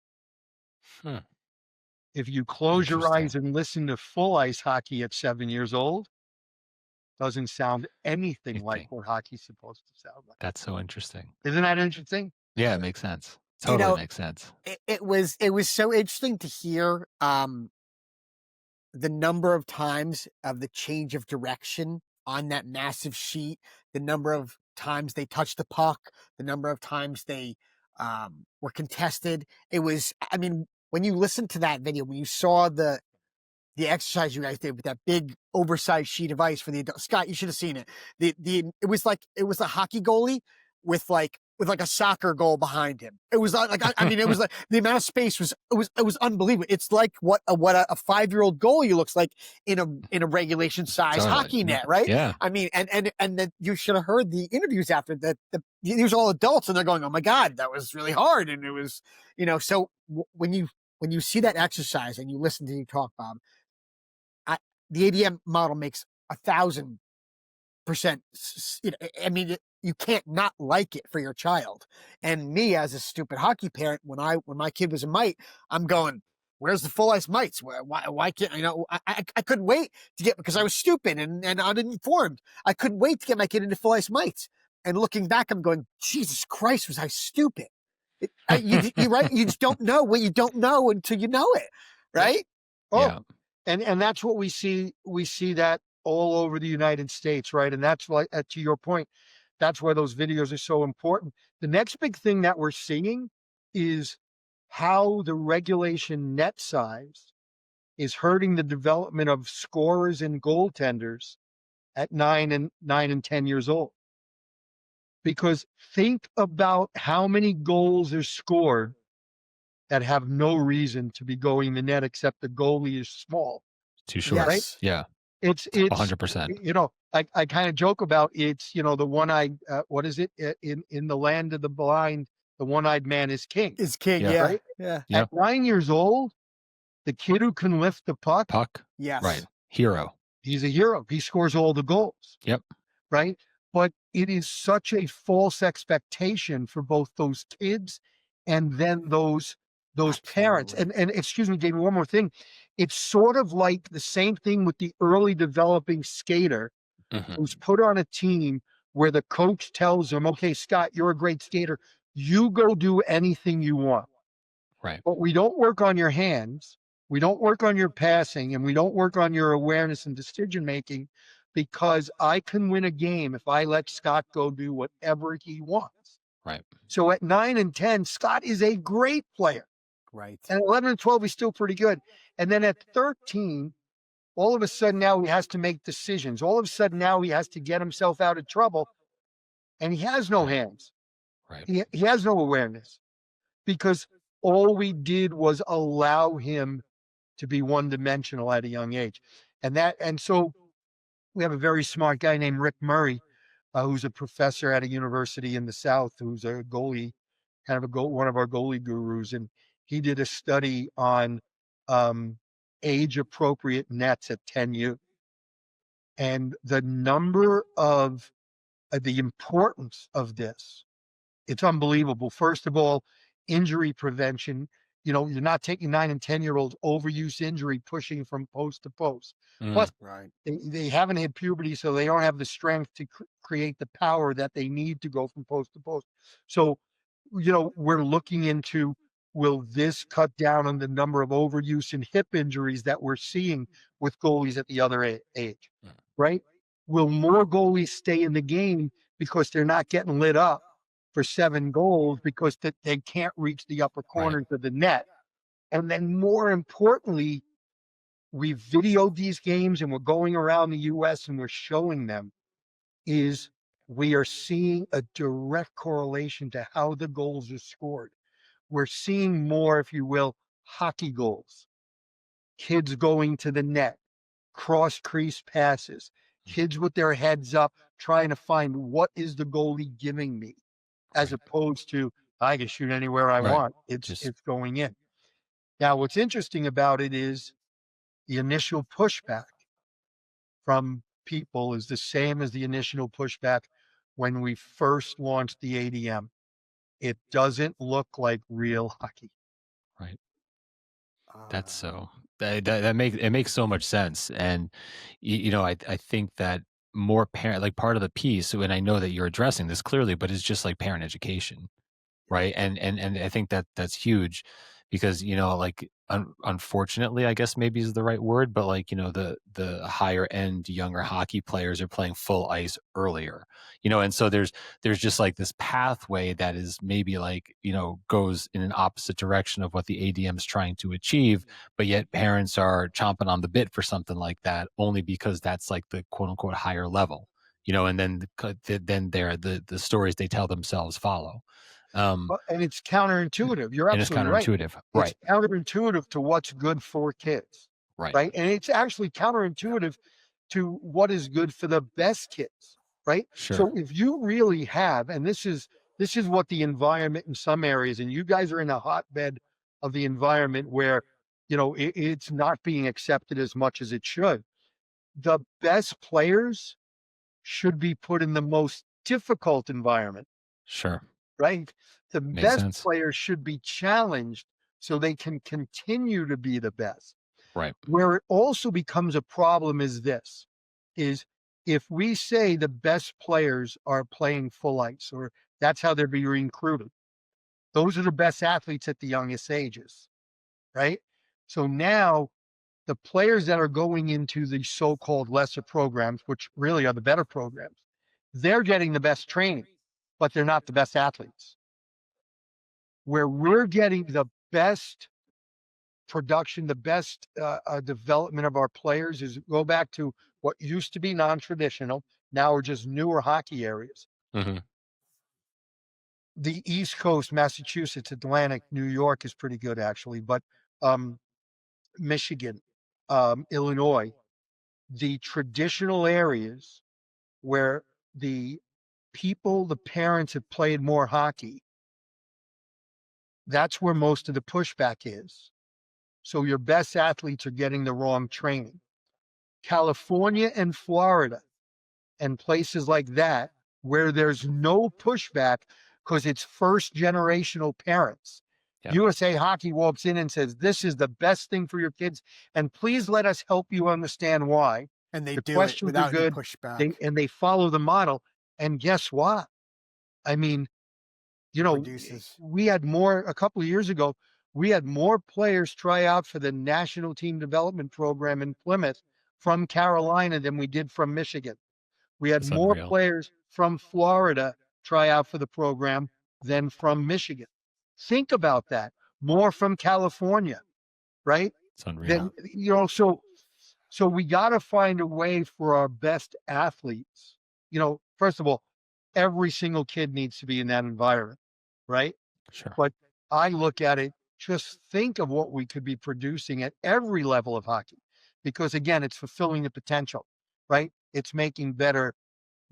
If you close your eyes and listen to full ice hockey at 7 years old, doesn't sound anything like what hockey's supposed to sound like. That's so interesting. Isn't that interesting? Yeah, it makes sense. Totally makes sense. It was so interesting to hear the number of times of the change of direction on that massive sheet, the number of times they touched the puck, the number of times they were contested. It was, when you listen to that video, when you saw the exercise you guys did with that big oversized sheet of ice for the adult, Scott, you should have seen it. It was a hockey goalie with a soccer goal behind him. It was like, it was like the amount of space was unbelievable. It's like what a 5-year-old goalie looks like in a regulation size hockey net, right? Yeah. And then you should have heard the interviews after that. These are all adults and they're going, oh my God, that was really hard. And it was, so when you see that exercise and you listen to you talk, Bob, the ADM model makes 1,000%. You can't not like it for your child. And me as a stupid hockey parent, when my kid was a mite, I'm going, where's the full ice mites? Why can't I couldn't wait to get, because I was stupid and uninformed. I couldn't wait to get my kid into full ice mites. And looking back, I'm going, Jesus Christ, was I stupid? You're right. You just don't know what you don't know until you know it, right? Oh, Yeah. and that's what we see. We see that all over the United States, right? And that's why, to your point, that's why those videos are so important. The next big thing that we're seeing is how the regulation net size is hurting the development of scorers and goaltenders at 9 and 10 years old. Because think about how many goals are scored that have no reason to be going in the net except the goalie is small. Too short. Right? Yeah. It's 100%. I kind of joke about it's the one-eyed what is it in the land of the blind, the one-eyed man is king. Is king, Yeah. yeah. Right? Yeah. Yeah. At 9 years old, the kid who can lift the puck, Yes. Right. Hero. he's a hero. He scores all the goals. Yep. Right? But it is such a false expectation for both those kids and then those parents. Absolutely. And excuse me, David, one more thing. It's sort of like the same thing with the early developing skater Mhm. who's put on a team where the coach tells him, okay, Scott, you're a great skater. You go do anything you want. Right. But we don't work on your hands. We don't work on your passing, and we don't work on your awareness and decision making, because I can win a game if I let Scott go do whatever he wants. Right. So at 9 and 10, Scott is a great player. Right. And 11 and 12, he's still pretty good. And then at 13, all of a sudden now he has to make decisions. All of a sudden now he has to get himself out of trouble. And he has no hands. Right. He has no awareness, because all we did was allow him to be one-dimensional at a young age. And so we have a very smart guy named Rick Murray, who's a professor at a university in the South, who's a goalie, one of our goalie gurus. And he did a study on age-appropriate nets at 10U. And the number of the importance of this, it's unbelievable. First of all, injury prevention. You're not taking 9 and 10-year-olds overuse injury, pushing from post to post. Mm. Plus, Right. they haven't hit puberty, so they don't have the strength to create the power that they need to go from post to post. So, we're looking into, will this cut down on the number of overuse and hip injuries that we're seeing with goalies at the other age, Mm. right? Will more goalies stay in the game because they're not getting lit up for 7 goals because they can't reach the upper corners of the net? And then more importantly, we videoed these games and we're going around the US and we're showing them, is we are seeing a direct correlation to how the goals are scored. We're seeing more, if you will, hockey goals, kids going to the net, cross crease passes, kids with their heads up trying to find, what is the goalie giving me, as Right. opposed to, I can shoot anywhere I Right. want. It's going in. Now, what's interesting about it is the initial pushback from people is the same as the initial pushback when we first launched the ADM. It doesn't look like real hockey. Right. That's so that makes so much sense. And I think that more parent, like, part of the piece, and I know that you're addressing this clearly, but it's just like parent education, right? And I think that that's huge, because like, unfortunately, I guess maybe is the right word, but like, the higher end younger hockey players are playing full ice earlier, and so there's just like this pathway that is maybe like, goes in an opposite direction of what the ADM is trying to achieve, but yet parents are chomping on the bit for something like that, only because that's like the quote unquote higher level, and then the stories they tell themselves follow. And it's counterintuitive. You're And it's absolutely right. counterintuitive. Right. It's counterintuitive to what's good for kids. Right. Right. And it's actually counterintuitive to what is good for the best kids. Right. Sure. So if you really have, and this is what the environment in some areas, and you guys are in a hotbed of the environment where, it's not being accepted as much as it should. The best players should be put in the most difficult environment. Sure. Right? The Makes best sense. players should be challenged so they can continue to be the best. Right. Where it also becomes a problem is this, is if we say the best players are playing full ice, or that's how they're being recruited, those are the best athletes at the youngest ages, right? So now the players that are going into the so-called lesser programs, which really are the better programs, they're getting the best training, but they're not the best athletes. Where we're getting the best production, the best development of our players is go back to what used to be non-traditional, now are just newer hockey areas. Mm-hmm. The East Coast, Massachusetts, Atlantic, New York is pretty good actually, but Michigan, Illinois, the traditional areas where the parents have played more hockey, that's where most of the pushback is. So your best athletes are getting the wrong training. California and Florida and places like that, where there's no pushback because it's first generational parents. Yeah. USA Hockey walks in and says, this is the best thing for your kids. And please let us help you understand why. And they The do it questions are without any good. pushback. And they follow the model. And guess what? I mean, you know, Reduces. we had more, a couple of years ago, we had more players try out for the national team development program in Plymouth from Carolina than we did from Michigan. We had That's more unreal. players from Florida try out for the program than from Michigan. Think about that. More from California, right? It's unreal. Then, you know, so we got to find a way for our best athletes. You know, first of all, every single kid needs to be in that environment, right? Sure. But I look at it, just think of what we could be producing at every level of hockey. Because again, it's fulfilling the potential, right? It's making better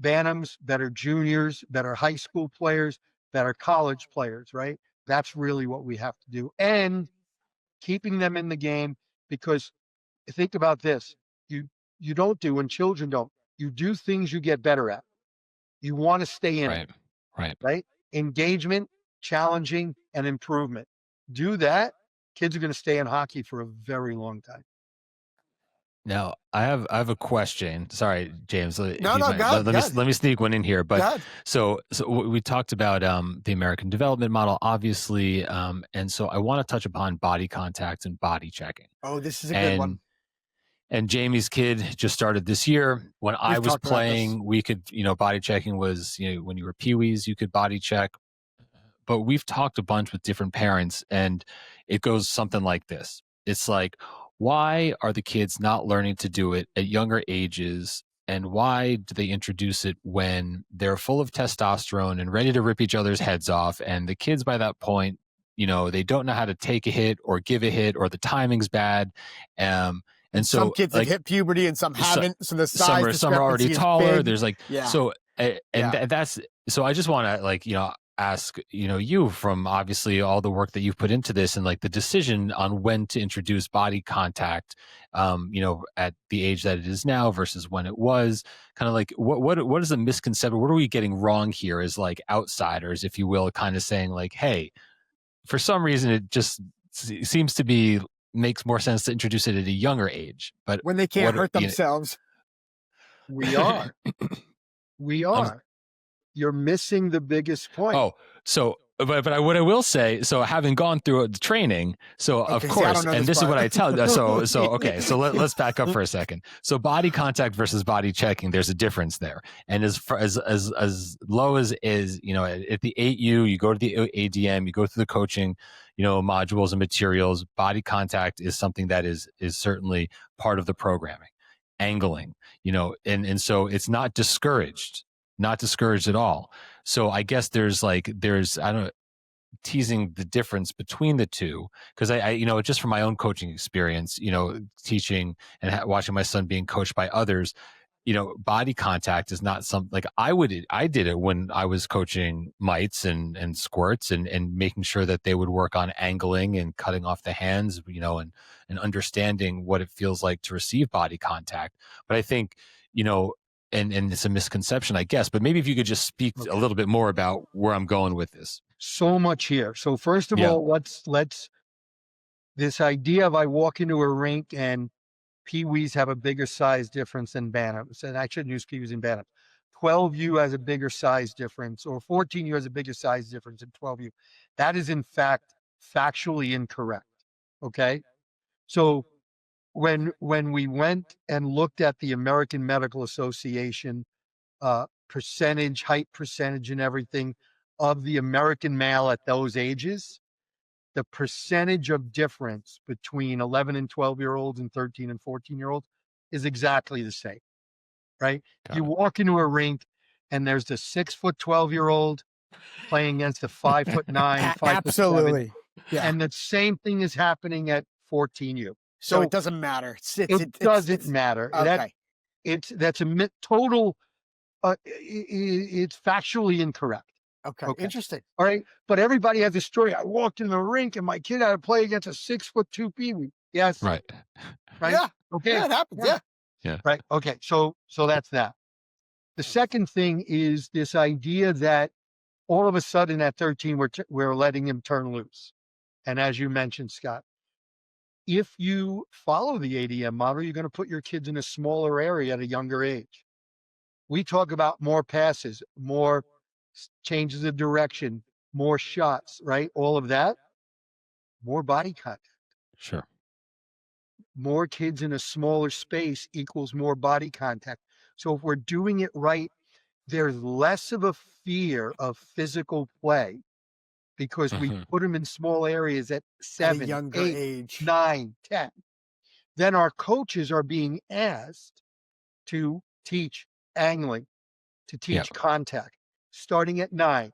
Bantams, better juniors, better high school players, better college players, right? That's really what we have to do. And keeping them in the game, because think about this. You don't do, and children don't, you do things you get better at. You want to stay in it, right? Engagement, challenging, and improvement. Do that, kids are going to stay in hockey for a very long time. Now, I have a question. Sorry, James. No, go ahead, let me sneak one in here. Go But ahead. so we talked about the American development model, obviously, and so I want to touch upon body contact and body checking. Oh, this is a good one. And Jamie's kid just started this year. When I was talked about playing, we could, body checking was, when you were peewees, you could body check. But we've talked a bunch with different parents, and it goes something like this. It's like, why are the kids not learning to do it at younger ages? And why do they introduce it when they're full of testosterone and ready to rip each other's heads off? And the kids by that point, they don't know how to take a hit or give a hit, or the timing's bad. And so some kids have hit puberty and some haven't. So the size some are already taller. Big. There's that's so I just want to ask you, from obviously all the work that you've put into this, and like the decision on when to introduce body contact, at the age that it is now versus when it was, kind of like what is the misconception? What are we getting wrong here as like outsiders, if you will, kind of saying like, hey, for some reason it just seems to be makes more sense to introduce it at a younger age, but when they can't hurt themselves. We are. You're missing the biggest point. Oh, so, but what I will say, so having gone through the training, so okay, of course, and this is what I tell. Okay, so let's back up for a second. So body contact versus body checking, there's a difference there. And as low as is, at the 8U, you go to the ADM, you go through the coaching, modules and materials. Body contact is something that is certainly part of the programming. Angling, and so it's not discouraged at all. So I guess there's I don't know, teasing the difference between the two, because I just from my own coaching experience, teaching and watching my son being coached by others, body contact is not something like I did it when I was coaching mites and squirts and making sure that they would work on angling and cutting off the hands, and understanding what it feels like to receive body contact. But I think, and it's a misconception, I guess, but maybe if you could just speak a little bit more about where I'm going with this. So much here. So first of all, let's this idea of I walk into a rink and Pee-wees have a bigger size difference than bantams. And I shouldn't use Pee-wees and bantams. 12U has a bigger size difference, or 14U has a bigger size difference than 12U. That is, in fact, factually incorrect. Okay? So when we went and looked at the American Medical Association percentage, height percentage and everything of the American male at those ages, the percentage of difference between 11 and 12-year-olds and 13 and 14-year-olds is exactly the same, right? Got You it. walk into a rink and there's the 6-foot 12-year-old playing against a 5'9", 5'7", Absolutely. Yeah. and the same thing is happening at 14U. So it doesn't matter. It doesn't matter. Okay. That's a total. It's factually incorrect. Okay. Okay. Interesting. All right. But everybody has a story. I walked in the rink and my kid had to play against a 6'2" Pee-wee. Yes. Right. Right. Yeah. Okay. Yeah, it happens. Yeah. Right. Okay. So that's that. The second thing is this idea that all of a sudden at 13 we're letting him turn loose. And as you mentioned, Scott, if you follow the ADM model, you're going to put your kids in a smaller area at a younger age. We talk about more passes, more changes of direction, more shots, right? All of that, more body contact. Sure. More kids in a smaller space equals more body contact. So if we're doing it right, there's less of a fear of physical play because we put them in small areas at At a 7, younger 8, age. 9, 10. Then our coaches are being asked to teach angling, to teach contact, starting at 9.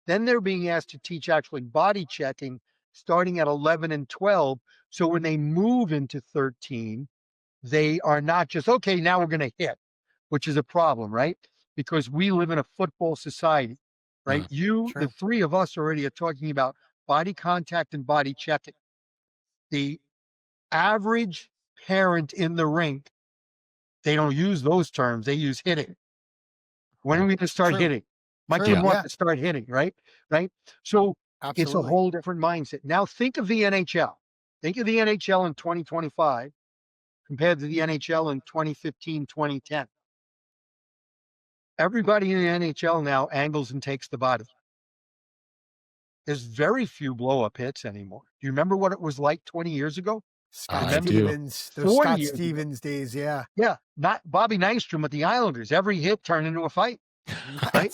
Then they're being asked to teach actually body checking, starting at 11 and 12. So when they move into 13, they are not just, okay, now we're going to hit, which is a problem, right? Because we live in a football society, right? True. The three of us already are talking about body contact and body checking. The average parent in the rink, they don't use those terms. They use hitting. When are we going to start True. hitting? My True, kid yeah. wants to start hitting, right? Right. So it's a Absolutely. whole different mindset. Now think of the NHL. Think of the NHL in 2025 compared to the NHL in 2015, 2010. Everybody in the NHL now angles and takes the body. There's very few blow-up hits anymore. Do you remember what it was like 20 years ago? Scott I do. Stevens, those 40 Scott years ago. Stevens days, yeah. Yeah, not Bobby Nystrom with the Islanders. Every hit turned into a fight. Right?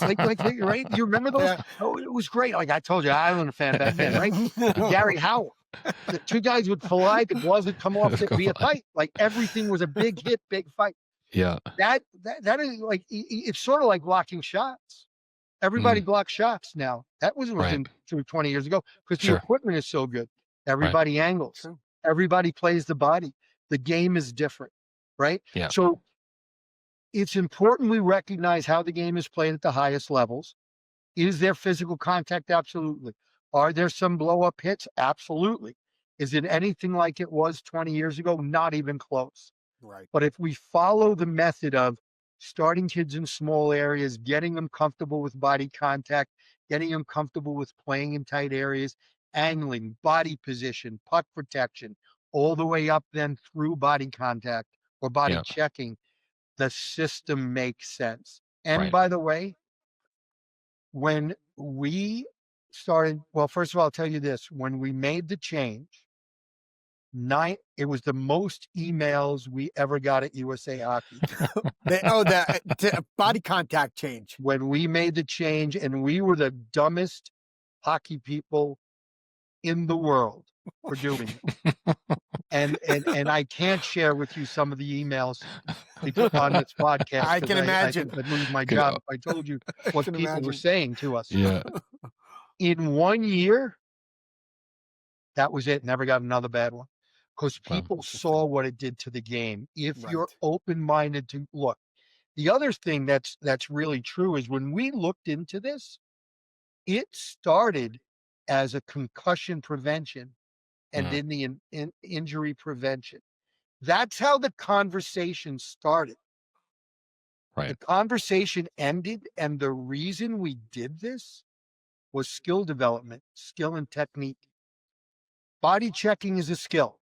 Right? You remember those? Yeah. Oh, it was great. Like I told you, Islander fan back then, right? Gary Howell. The two guys would collide, the gloves would come off, it'd be a fight. Like everything was a big hit, big fight. Yeah. That is like, it's sort of like blocking shots. Everybody blocks shots now. That wasn't through 20 years ago because the equipment is so good. Everybody angles. True. Everybody plays the body. The game is different, right? Yeah. So it's important we recognize how the game is played at the highest levels. Is there physical contact? Absolutely. Are there some blow-up hits? Absolutely. Is it anything like it was 20 years ago? Not even close. Right. But if we follow the method of starting kids in small areas, getting them comfortable with body contact, getting them comfortable with playing in tight areas, angling, body position, puck protection, all the way up then through body contact or body checking, the system makes sense. And by the way, when we started, well, first of all, I'll tell you this, when we made the change, it was the most emails we ever got at USA Hockey. The body contact change. When we made the change, and we were the dumbest hockey people in the world for doing it. And I can't share with you some of the emails on this podcast. I can imagine. I'd lose my job if I told you what people were saying to us. Yeah. In 1 year, that was it. Never got another bad one. Because people saw what it did to the game. If you're open-minded to look. The other thing that's really true is when we looked into this, it started as a concussion prevention and in the injury prevention. That's how the conversation started. Right. The conversation ended, and the reason we did this was skill development, skill and technique. Body checking is a skill.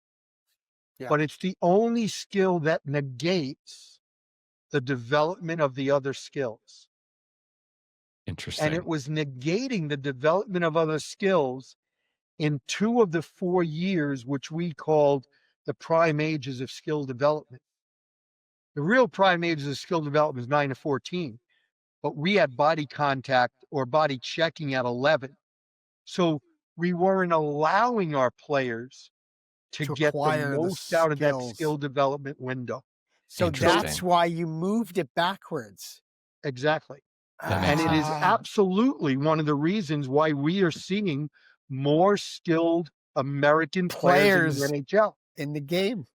Yeah. but it's the only skill that negates the development of the other skills. And Interesting. it was negating the development of other skills in 2 of the 4 years, which we called the prime ages of skill development. The real prime ages of skill development is 9 to 14, but we had body contact or body checking at 11. So we weren't allowing our players to get the acquire the most out of that skills. skill development window. So Interesting. that's why you moved it backwards. Exactly. That makes And it is sense. absolutely one of the reasons why we are seeing more skilled American players in the NHL. in the game.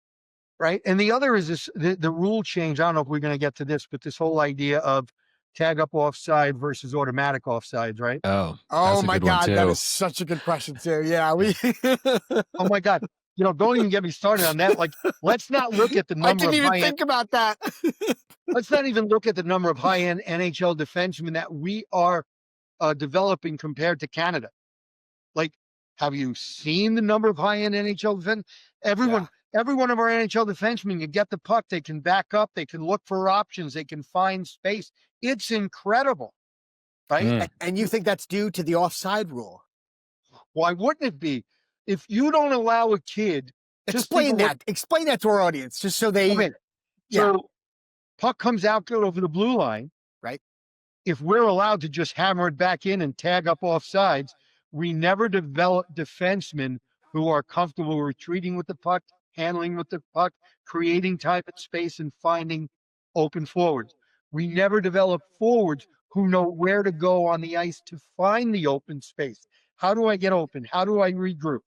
Right. And the other is this the rule change. I don't know if we're going to get to this, but this whole idea of tag up offside versus automatic offsides, right? Oh, Oh that's a my good one God, that too. is such a good question too. Yeah, we. Oh my God. Don't even get me started on that. Like, let's not look at the I number didn't of even high-end. think about that. Let's not even look at the number of high-end NHL defensemen that we are developing compared to Canada. Like, have you seen the number of high-end NHL defensemen? Every one of our NHL defensemen can get the puck. They can back up. They can look for options. They can find space. It's incredible, right? And you think that's due to the offside rule? Why wouldn't it be? If you don't allow a kid, Explain that. Explain that to our audience, just so they. So puck comes out good over the blue line, right? If we're allowed to just hammer it back in and tag up offsides, we never develop defensemen who are comfortable retreating with the puck, handling with the puck, creating time and space, and finding open forwards. We never develop forwards who know where to go on the ice to find the open space. How do I get open? How do I regroup?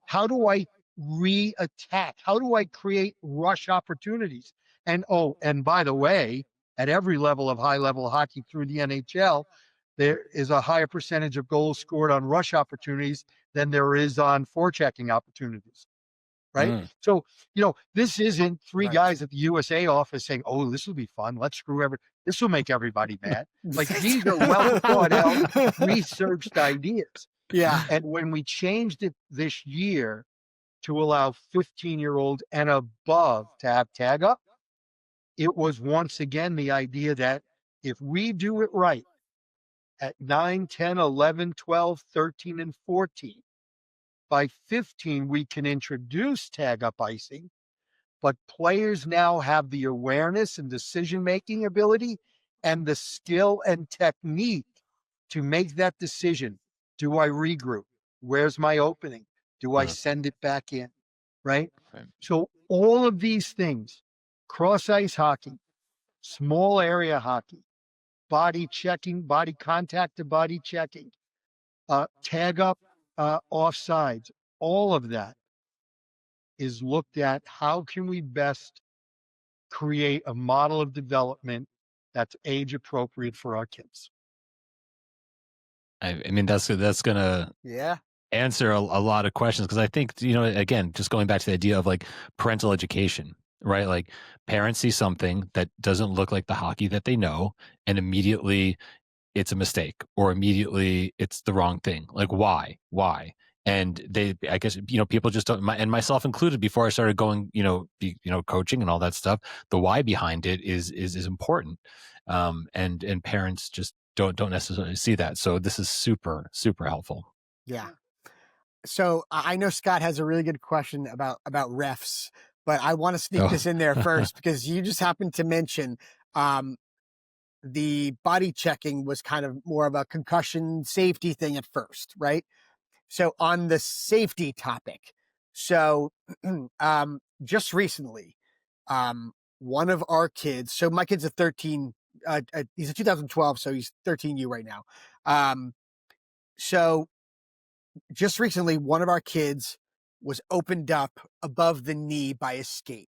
How do I re-attack? How do I create rush opportunities? And by the way, at every level of high-level hockey through the NHL, there is a higher percentage of goals scored on rush opportunities than there is on forechecking opportunities, right? So, this isn't three guys at the USA office saying, "Oh, this will be fun. Let's this will make everybody mad." Like, these are well thought out, researched ideas. Yeah. And when we changed it this year to allow 15-year-old and above to have tag up, it was once again the idea that if we do it right at 9, 10, 11, 12, 13, and 14, by 15, we can introduce tag up icing, but players now have the awareness and decision-making ability and the skill and technique to make that decision. Do I regroup? Where's my opening? Do I send it back in? Right? So all of these things, cross-ice hockey, small area hockey, body checking, body contact to body checking, tag up offsides, all of that is looked at. How can we best create a model of development that's age appropriate for our kids? I mean, that's gonna answer a lot of questions, because I think, again, just going back to the idea of like parental education, right? Like, parents see something that doesn't look like the hockey that they know, and immediately it's a mistake, or immediately it's the wrong thing. Like, why? And I guess, people just don't, and myself included, before I started going, coaching and all that stuff, the why behind it is important. And parents just don't necessarily see that. So this is super, super helpful. Yeah. So I know Scott has a really good question about refs, but I want to sneak this in there first, because you just happened to mention the body checking was kind of more of a concussion safety thing at first, right? So on the safety topic, just recently, one of our kids, so my kid's a 13, he's a 2012, so he's 13U right now. So just recently, one of our kids was opened up above the knee by a skate.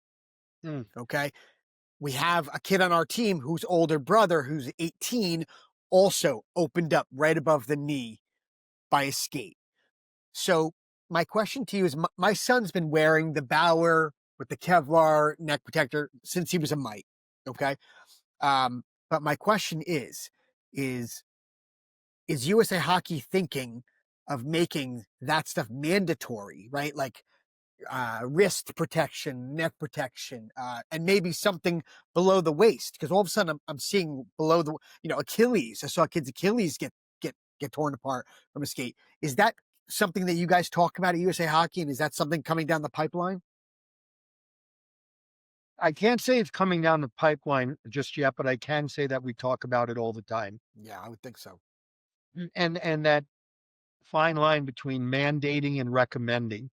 Okay. We have a kid on our team whose older brother, who's 18, also opened up right above the knee by a skate. So my question to you is, my son's been wearing the Bauer with the Kevlar neck protector since he was a mite. Okay. But my question is USA Hockey thinking of making that stuff mandatory, right? Like, wrist protection, neck protection, and maybe something below the waist. Because all of a sudden I'm seeing below the, Achilles. I saw kids' Achilles get torn apart from a skate. Is that something that you guys talk about at USA Hockey, and is that something coming down the pipeline? I can't say it's coming down the pipeline just yet, but I can say that we talk about it all the time. Yeah, I would think so. And that fine line between mandating and recommending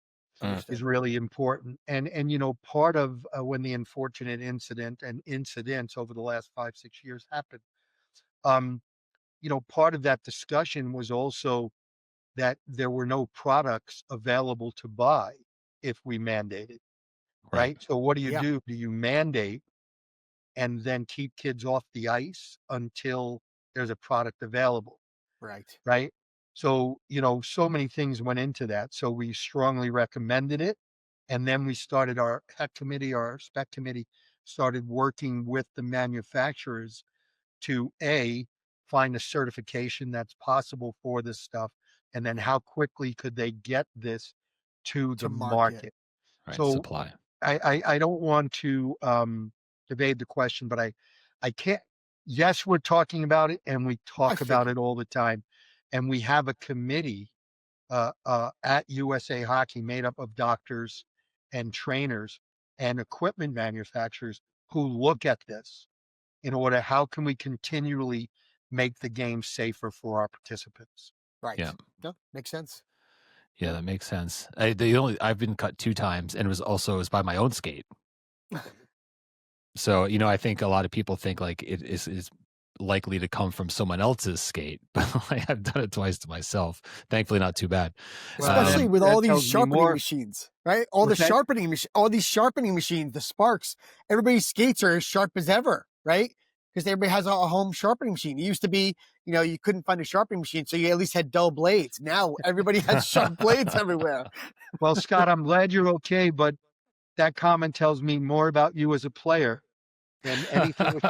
is really important. And part of when the unfortunate incident and incidents over the last 5-6 years happened, part of that discussion was also that there were no products available to buy if we mandated, right? So what do you Yeah. do? Do you mandate and then keep kids off the ice until there's a product available? Right. So, so many things went into that. So we strongly recommended it. And then we started our HEC committee, our spec committee started working with the manufacturers to find a certification that's possible for this stuff. And then how quickly could they get this to the market? Right, So supply. I don't want to evade the question, but I can't. Yes, we're talking about it, and we talk about it all the time. And we have a committee at USA Hockey made up of doctors and trainers and equipment manufacturers who look at this in order, how can we continually make the game safer for our participants? Right. Yeah. No, makes sense. Yeah, that makes sense. I've been cut 2 times, and it was by my own skate. So, I think a lot of people think like it is likely to come from someone else's skate, but I've done it twice to myself. Thankfully, not too bad. Especially with all these sharpening machines, right? All these sharpening machines, the sparks. Everybody's skates are as sharp as ever, right? Because everybody has a home sharpening machine. It used to be, you couldn't find a sharpening machine, so you at least had dull blades. Now everybody has sharp blades everywhere. Well, Scott, I'm glad you're okay, but that comment tells me more about you as a player than anything.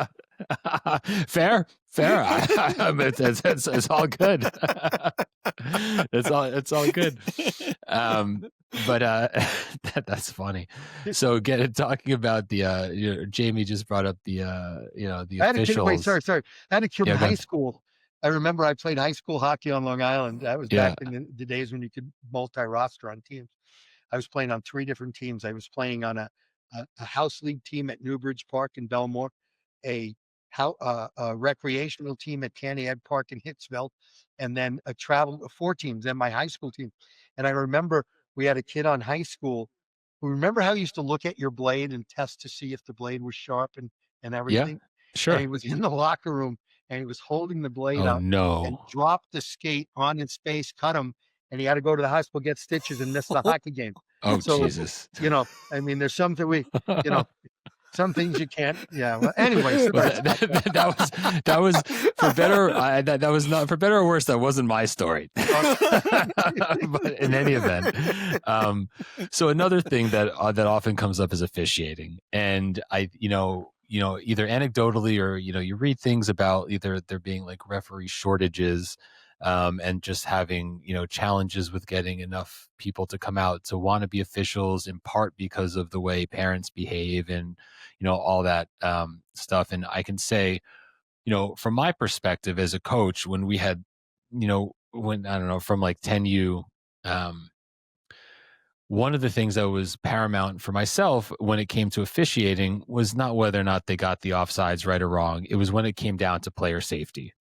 Fair. It's all good. It's all good. But that's funny. So talking about the Jamie just brought up the officials. Sorry. I had a kid in high school. I remember I played high school hockey on Long Island. That was back in the days when you could multi-roster on teams. I was playing on 3 different teams. I was playing on a house league team at Newbridge Park in Belmore, a recreational team at Canny Head Park in Hitsville, and then 4 teams, and my high school team. And I remember we had a kid on high school who, remember how you used to look at your blade and test to see if the blade was sharp and everything? Yeah, sure. And he was in the locker room and he was holding the blade up and and dropped the skate on his face, cut him, and he had to go to the hospital, get stitches, and miss the hockey game. Jesus. There's something some things you can't. Yeah. Well, anyways, that was for better. That was not for better or worse. That wasn't my story. But in any event, so another thing that often comes up is officiating, and either anecdotally or you read things about either there being like referee shortages. And just having, challenges with getting enough people to come out to want to be officials, in part because of the way parents behave and, all that stuff. And I can say, from my perspective as a coach, when we had, when, I don't know, from like 10U, one of the things that was paramount for myself when it came to officiating was not whether or not they got the offsides right or wrong. It was when it came down to player safety.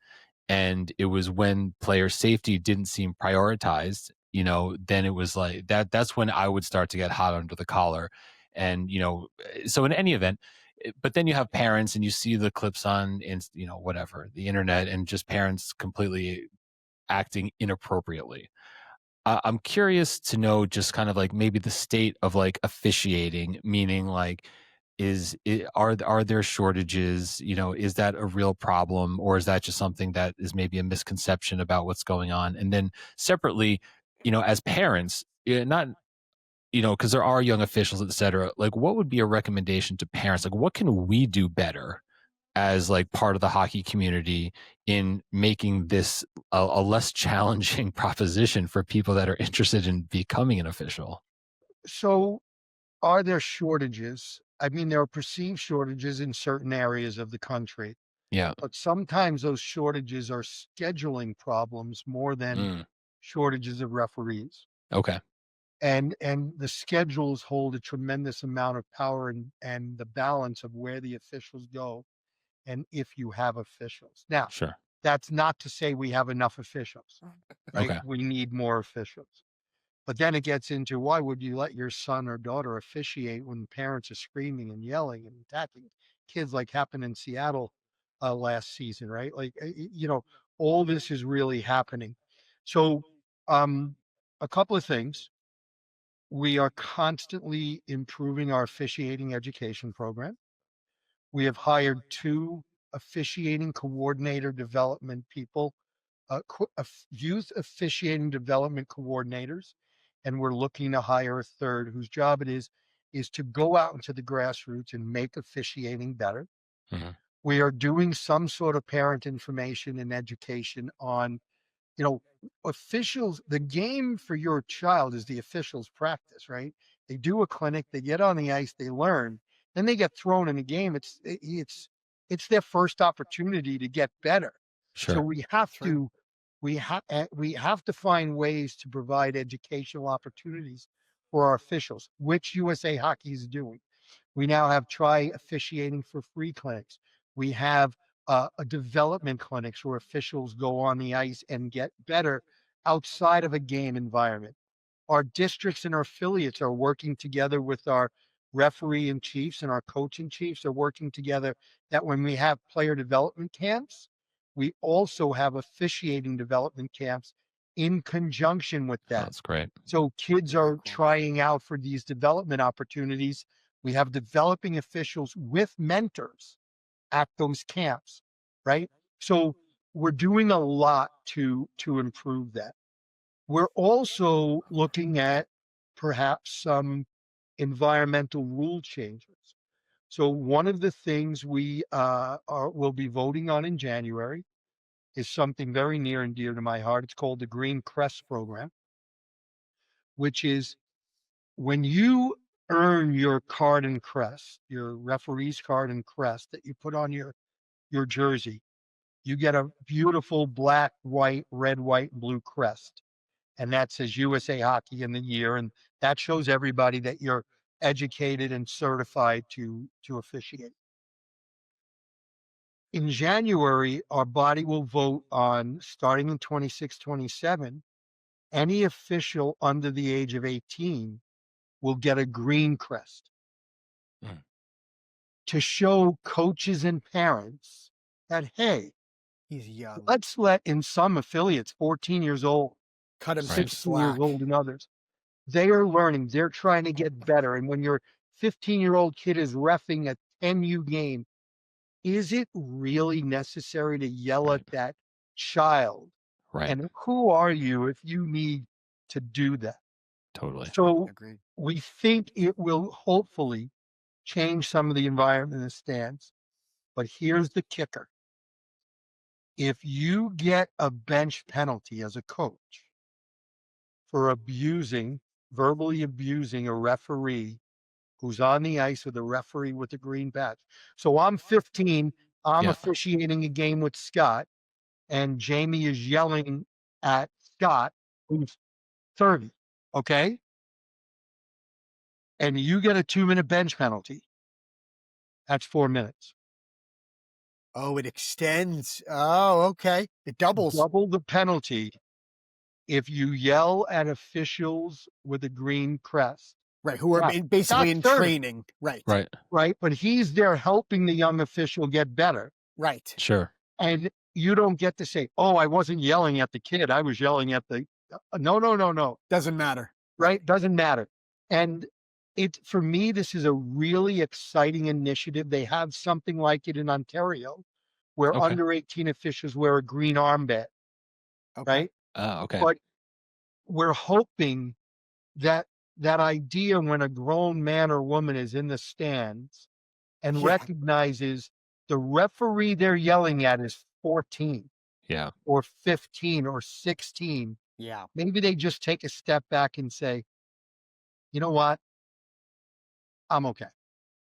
And it was when player safety didn't seem prioritized, then it was like that's when I would start to get hot under the collar. And, so in any event, but then you have parents and you see the clips on, whatever, the internet, and just parents completely acting inappropriately. I'm curious to know just kind of like maybe the state of like officiating, meaning like, are there shortages? Is that a real problem, or is that just something that is maybe a misconception about what's going on? And then separately, as parents, not, because there are young officials, et cetera, like what would be a recommendation to parents? Like what can we do better as like part of the hockey community in making this a less challenging proposition for people that are interested in becoming an official? So are there shortages? I mean, there are perceived shortages in certain areas of the country, Yeah. but sometimes those shortages are scheduling problems more than Mm. shortages of referees. Okay. And the schedules hold a tremendous amount of power and the balance of where the officials go and if you have officials. Now, Sure. that's not to say we have enough officials, right? Okay. We need more officials. But then it gets into why would you let your son or daughter officiate when parents are screaming and yelling and attacking kids like happened in Seattle last season, right? Like, all this is really happening. So, a couple of things. We are constantly improving our officiating education program. We have hired 2 officiating coordinator development people, youth officiating development coordinators, and we're looking to hire a 3rd whose job it is to go out into the grassroots and make officiating better. Mhm. We are doing some sort of parent information and education on, you know, officials. The game for your child is the officials practice, right? They do a clinic, they get on the ice, they learn, then they get thrown in a game. It's their first opportunity to get better. So Sure. we have True. to we have to find ways to provide educational opportunities for our officials, which USA Hockey is doing. We now have try officiating for free clinics. We have a development clinics where officials go on the ice and get better outside of a game environment. Our districts and our affiliates are working together with our referee and chiefs and our coaching chiefs are working together that when we have player development camps, we also have officiating development camps in conjunction with Oh, that. that's great. So kids Very are cool. trying out for these development opportunities. We have developing officials with mentors at those camps, right? So we're doing a lot to improve that. We're also looking at perhaps some environmental rule changes. So one of the things we will be voting on in January is something very near and dear to my heart. It's called the Green Crest Program, which is when you earn your card and crest, your referee's card and crest that you put on your jersey, you get a beautiful black, white, red, white, and blue crest. And that says USA Hockey in the year. And that shows everybody that you're educated and certified to officiate. In January, our body will vote on, starting in 26, 27, any official under the age of 18 will get a green crest Mm. to show coaches and parents that, hey, He's young. let's let in some affiliates 14 years old, Cut him some 16 years slack. old, and others. They are learning. They're trying to get better. And when your 15-year-old kid is reffing a 10U game, is it really necessary to yell at Right. that child? Right. And who are you if you need to do that? Totally. So Agreed. we think it will hopefully change some of the environment in the stands. But here's the kicker. If you get a bench penalty as a coach for verbally abusing a referee who's on the ice with a referee with a green badge. So I'm 15, I'm Yeah. officiating a game with Scott, and Jamie is yelling at Scott, who's 30, okay? And you get a 2-minute bench penalty. That's 4 minutes. Oh, it extends. Oh, okay. It doubles. Double the penalty if you yell at officials with a green crest. Right. Who are Now, basically in Scott's 30, training. Right. Right. right? But he's there helping the young official get better. Right. Sure. And you don't get to say, "Oh, I wasn't yelling at the kid. I was yelling at the." No, no, no, no. Doesn't matter. Right? Doesn't matter. And for me, this is a really exciting initiative. They have something like it in Ontario, where Okay. under 18 officials wear a green armband. Okay. Right? Okay. But we're hoping that that idea when a grown man or woman is in the stands and Yeah. recognizes the referee they're yelling at is 14 Yeah. or 15 or 16, Yeah. maybe they just take a step back and say, you know what? I'm okay.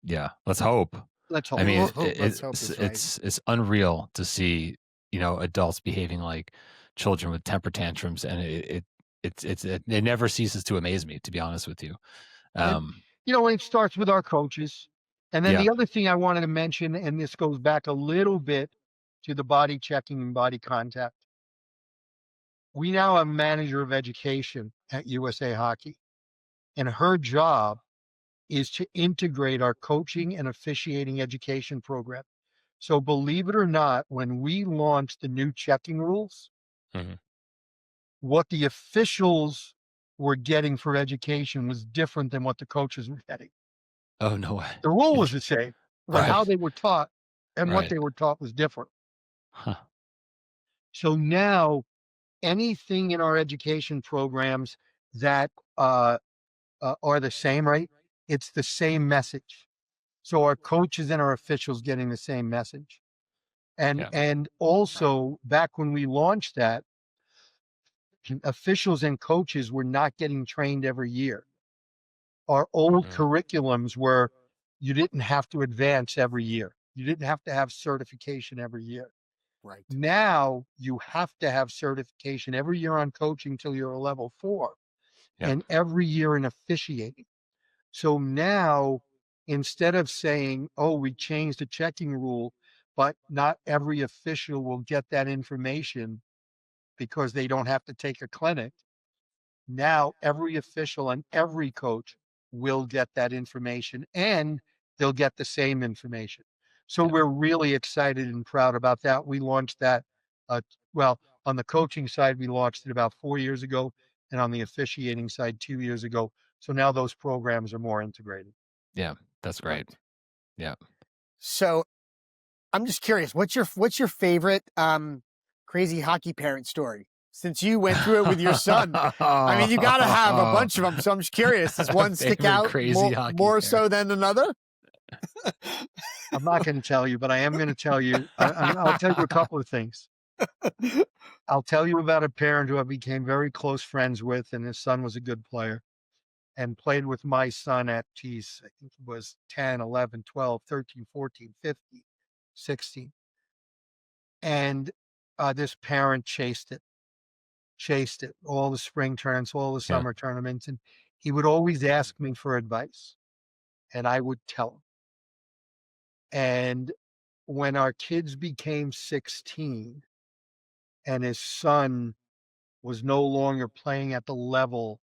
Yeah, let's hope. Let's hope. I mean, Let's hope it's right. it's unreal to see, you know, adults behaving like children with temper tantrums, and it never ceases to amaze me, to be honest with you. You know, it starts with our coaches. And then Yeah. the other thing I wanted to mention, and this goes back a little bit to the body checking and body contact. We now have a manager of education at USA Hockey, and her job is to integrate our coaching and officiating education program. So believe it or not, when we launched the new checking rules, Mhm. what the officials were getting for education was different than what the coaches were getting. Oh, no way. The rule was the same, but Right. how they were taught and what Right. they were taught was different. Huh. So now anything in our education programs that are the same, right? It's the same message. So our coaches and our officials getting the same message. Yeah. And also back when we launched that, officials and coaches were not getting trained every year. Our old Mm. curriculums were you didn't have to advance every year. You didn't have to have certification every year. Right. Now you have to have certification every year on coaching till you're a level 4 Yeah. and every year in officiating. So now instead of saying, oh, we changed the checking rule, but not every official will get that information because they don't have to take a clinic. Now every official and every coach will get that information and they'll get the same information. So Yeah. we're really excited and proud about that. We launched that, well, on the coaching side, we launched it about 4 years ago, and on the officiating side, 2 years ago. So now those programs are more integrated. Yeah. That's great. Right. Yeah. So I'm just curious, what's your favorite crazy hockey parent story? Since you went through it with your son, I mean, you got to have a bunch of them. So I'm just curious, does one stick Favorite out crazy hockey more parent. so than another? I'm not going to tell you, but I am going to tell you. I'll tell you a couple of things. I'll tell you about a parent who I became very close friends with, and his son was a good player and played with my son at, geez, I think it was 10, 11, 12, 13, 14, 15, 16. And this parent chased it, all the spring tournaments, all the Yeah. summer tournaments. And he would always ask me for advice, and I would tell him. And when our kids became 16 and his son was no longer playing at the level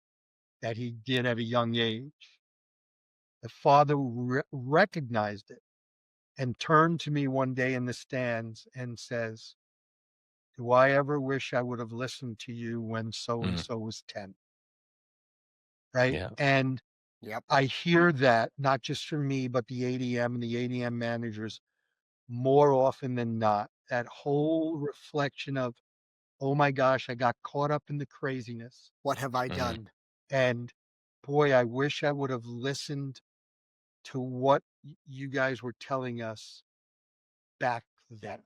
that he did at a young age, the father recognized it and turned to me one day in the stands and says, do I ever wish I would have listened to you when so and Mm. so was 10? Right. Yeah. And Yep. I hear that not just from me, but the ADM and the ADM managers more often than not. That whole reflection of, oh my gosh, I got caught up in the craziness. What have I Mhm. done? And boy, I wish I would have listened to what you guys were telling us back then.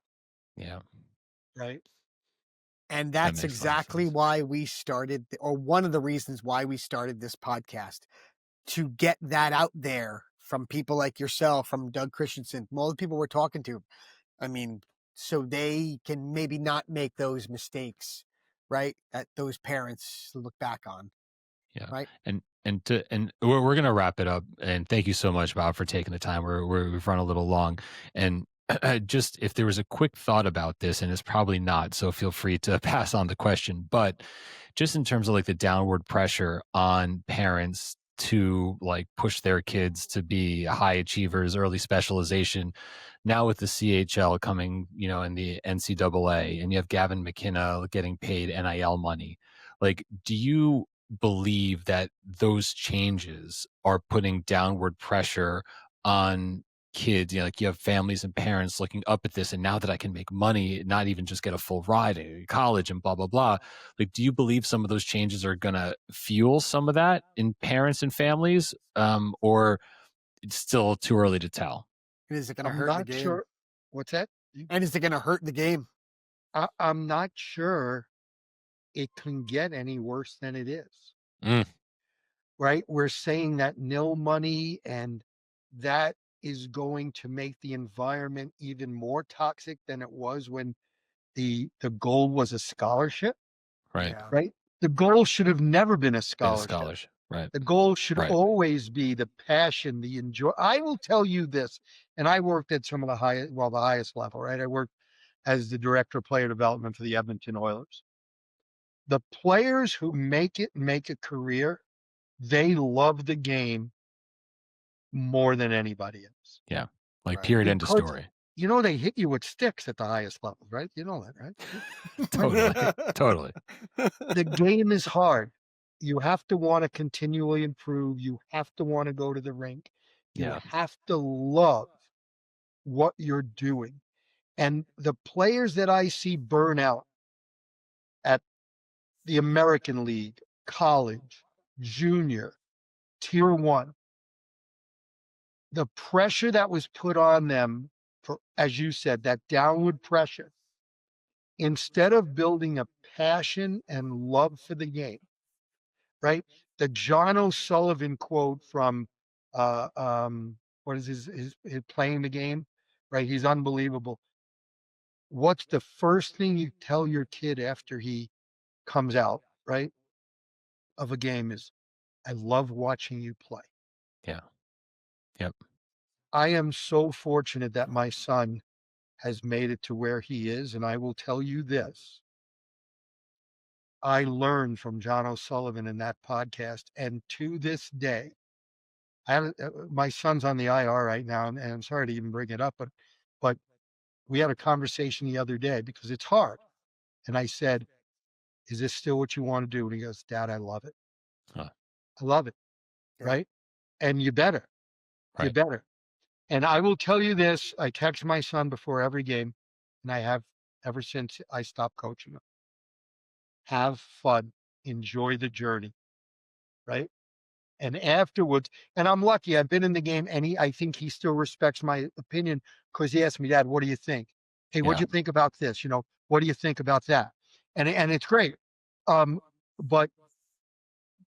Yeah. Right. And That that's makes a lot of exactly sense. why we started, or one of the reasons why we started this podcast, to get that out there from people like yourself, from Doug Christensen, from all the people we're talking to. I mean, so they can maybe not make those mistakes, right? That those parents look back on, Yeah. right? And we're gonna wrap it up. And thank you so much, Bob, for taking the time. We've run a little long. And just if there was a quick thought about this, and it's probably not, so feel free to pass on the question. But just in terms of like the downward pressure on parents to like push their kids to be high achievers, early specialization. Now with the CHL coming, you know, and the NCAA, and you have Gavin McKenna getting paid NIL money. Like, do you believe that those changes are putting downward pressure on kids? You know, like you have families and parents looking up at this, and now that I can make money, not even just get a full ride to college and blah blah blah, like, do you believe some of those changes are going to fuel some of that in parents and families, or it's still too early to tell? And is it going to I'm hurt the not game? sure. What's that? And is it going to hurt the game? I'm not sure it can get any worse than it is. Mm. Right. We're saying that nil money and that is going to make the environment even more toxic than it was when the goal was a scholarship, Right. Yeah. right? The goal should have never been a Been a scholarship. scholarship. Right. The goal should Right. always be the passion, the enjoy. I will tell you this, and I worked at some of the highest level, right? I worked as the director of player development for the Edmonton Oilers. The players who make a career, they love the game more than anybody else. Yeah. Like Right. period, end of Because, story. you know, they hit you with sticks at the highest level, right? You know that, right? Totally. Totally. The game is hard. You have to want to continually improve. You have to want to go to the rink. You Yeah. have to love what you're doing. And the players that I see burn out at the American League, college, junior, tier one, the pressure that was put on them for, as you said, that downward pressure, instead of building a passion and love for the game, right? The John O'Sullivan quote from uh, um, what is his playing the game, right? He's unbelievable. What's the first thing you tell your kid after he comes out, right, of a game is, I love watching you play. Yeah. Yep. I am so fortunate that my son has made it to where he is. And I will tell you this. I learned from John O'Sullivan in that podcast. And to this day, my son's on the IR right now, and I'm sorry to even bring it up, but we had a conversation the other day because it's hard. And I said, is this still what you want to do? And he goes, Dad, I love it. Huh. I love it. Yeah. Right. And you better. You Right. better. And I will tell you this, I text my son before every game, and I have ever since I stopped coaching him. Have fun. Enjoy the journey. Right. And afterwards, and I'm lucky, I've been in the game, and I think he still respects my opinion because he asked me, Dad, what do you think? Hey, what'd Yeah. you think about this? You know, what do you think about that? And it's great. But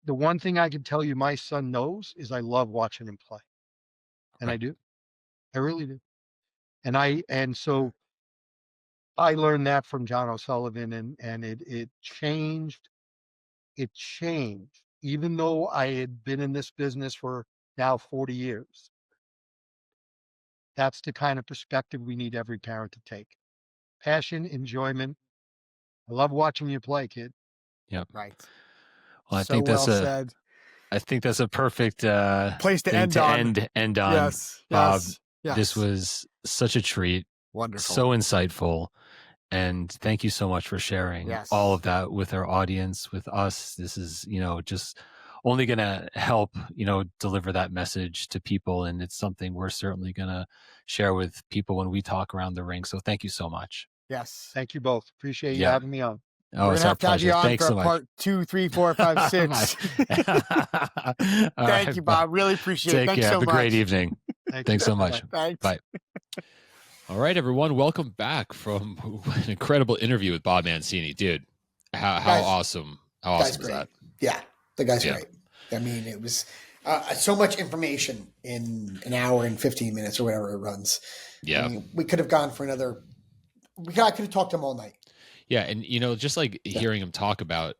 the one thing I can tell you my son knows is I love watching him play. And I Right. do. I really do. And so I learned that from John O'Sullivan, and it changed. It changed. Even though I had been in this business for now 40 years, that's the kind of perspective we need every parent to take. Passion, enjoyment. I love watching you play, kid. Yep. Right. Well, I So think well that's said. I think that's a perfect Place to thing end to on. end on. Yes. Bob, Yes. Yes. this was such a treat, wonderful. so insightful. And thank you so much for sharing Yes. all of that with our audience, with us. This is, just only going to help, deliver that message to people. And it's something we're certainly going to share with people when we talk around the ring. So thank you so much. Yes. Thank you both. Appreciate you Yeah. having me on. Oh, We're it's gonna our have to have pleasure. you on Thanks for so a much. part 2, 3, 4, 5, 6. Thank Thank you, Bob. Really appreciate it. Take Thanks care. so Have a much. great evening. Thanks so much. Thanks. Bye. All right, everyone. Welcome back from an incredible interview with Bob Mancini. Dude, how Guys- awesome. How Guy's awesome was great. that? Yeah, the guy's Yeah. great. I mean, it was so much information in an hour and 15 minutes or whatever it runs. Yeah. I mean, we could have gone for another. I could have talked to him all night. Yeah, and just like hearing him talk about